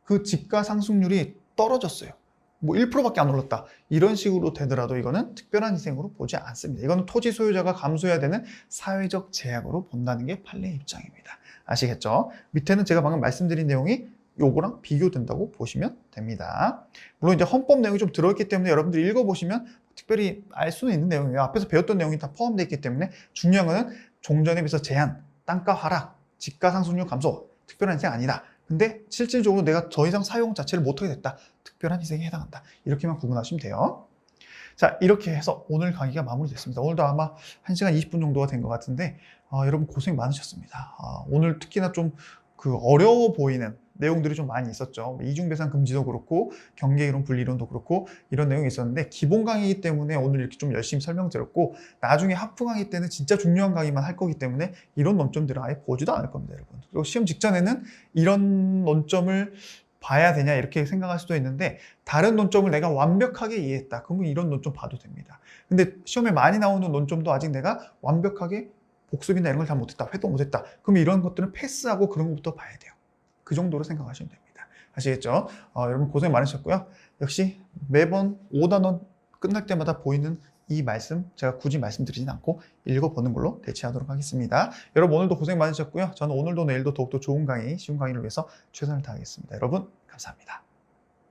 그 집가 상승률이 떨어졌어요. 뭐 1%밖에 안 올랐다. 이런 식으로 되더라도 이거는 특별한 희생으로 보지 않습니다. 이거는 토지 소유자가 감수해야 되는 사회적 제약으로 본다는 게 판례의 입장입니다. 아시겠죠? 밑에는 제가 방금 말씀드린 내용이 요거랑 비교된다고 보시면 됩니다. 물론 이제 헌법 내용이 좀 들어있기 때문에 여러분들이 읽어보시면 특별히 알 수는 있는 내용이에요. 앞에서 배웠던 내용이 다 포함되어 있기 때문에 중요한 거는 종전에 비해서 제한, 땅값 하락, 집가 상승률 감소, 특별한 희생 아니다. 근데 실질적으로 내가 더 이상 사용 자체를 못하게 됐다. 특별한 희생에 해당한다. 이렇게만 구분하시면 돼요. 자, 이렇게 해서 오늘 강의가 마무리됐습니다. 오늘도 아마 1시간 20분 정도가 된 것 같은데 여러분 고생 많으셨습니다. 오늘 특히나 좀 어려워 보이는 내용들이 좀 많이 있었죠. 이중배상 금지도 그렇고 경계이론 분리이론도 그렇고 이런 내용이 있었는데 기본 강의이기 때문에 오늘 이렇게 좀 열심히 설명드렸고 나중에 하프 강의 때는 진짜 중요한 강의만 할 거기 때문에 이런 논점들은 아예 보지도 않을 겁니다, 여러분. 그리고 시험 직전에는 이런 논점을 봐야 되냐 이렇게 생각할 수도 있는데 다른 논점을 내가 완벽하게 이해했다. 그러면 이런 논점 봐도 됩니다. 근데 시험에 많이 나오는 논점도 아직 내가 완벽하게 복습이나 이런 걸 다 못했다, 회도 못했다. 그럼 이런 것들은 패스하고 그런 것부터 봐야 돼요. 그 정도로 생각하시면 됩니다. 아시겠죠? 여러분 고생 많으셨고요. 역시 매번 5단원 끝날 때마다 보이는 이 말씀 제가 굳이 말씀드리진 않고 읽어보는 걸로 대체하도록 하겠습니다. 여러분 오늘도 고생 많으셨고요. 저는 오늘도 내일도 더욱더 좋은 강의, 쉬운 강의를 위해서 최선을 다하겠습니다. 여러분 감사합니다.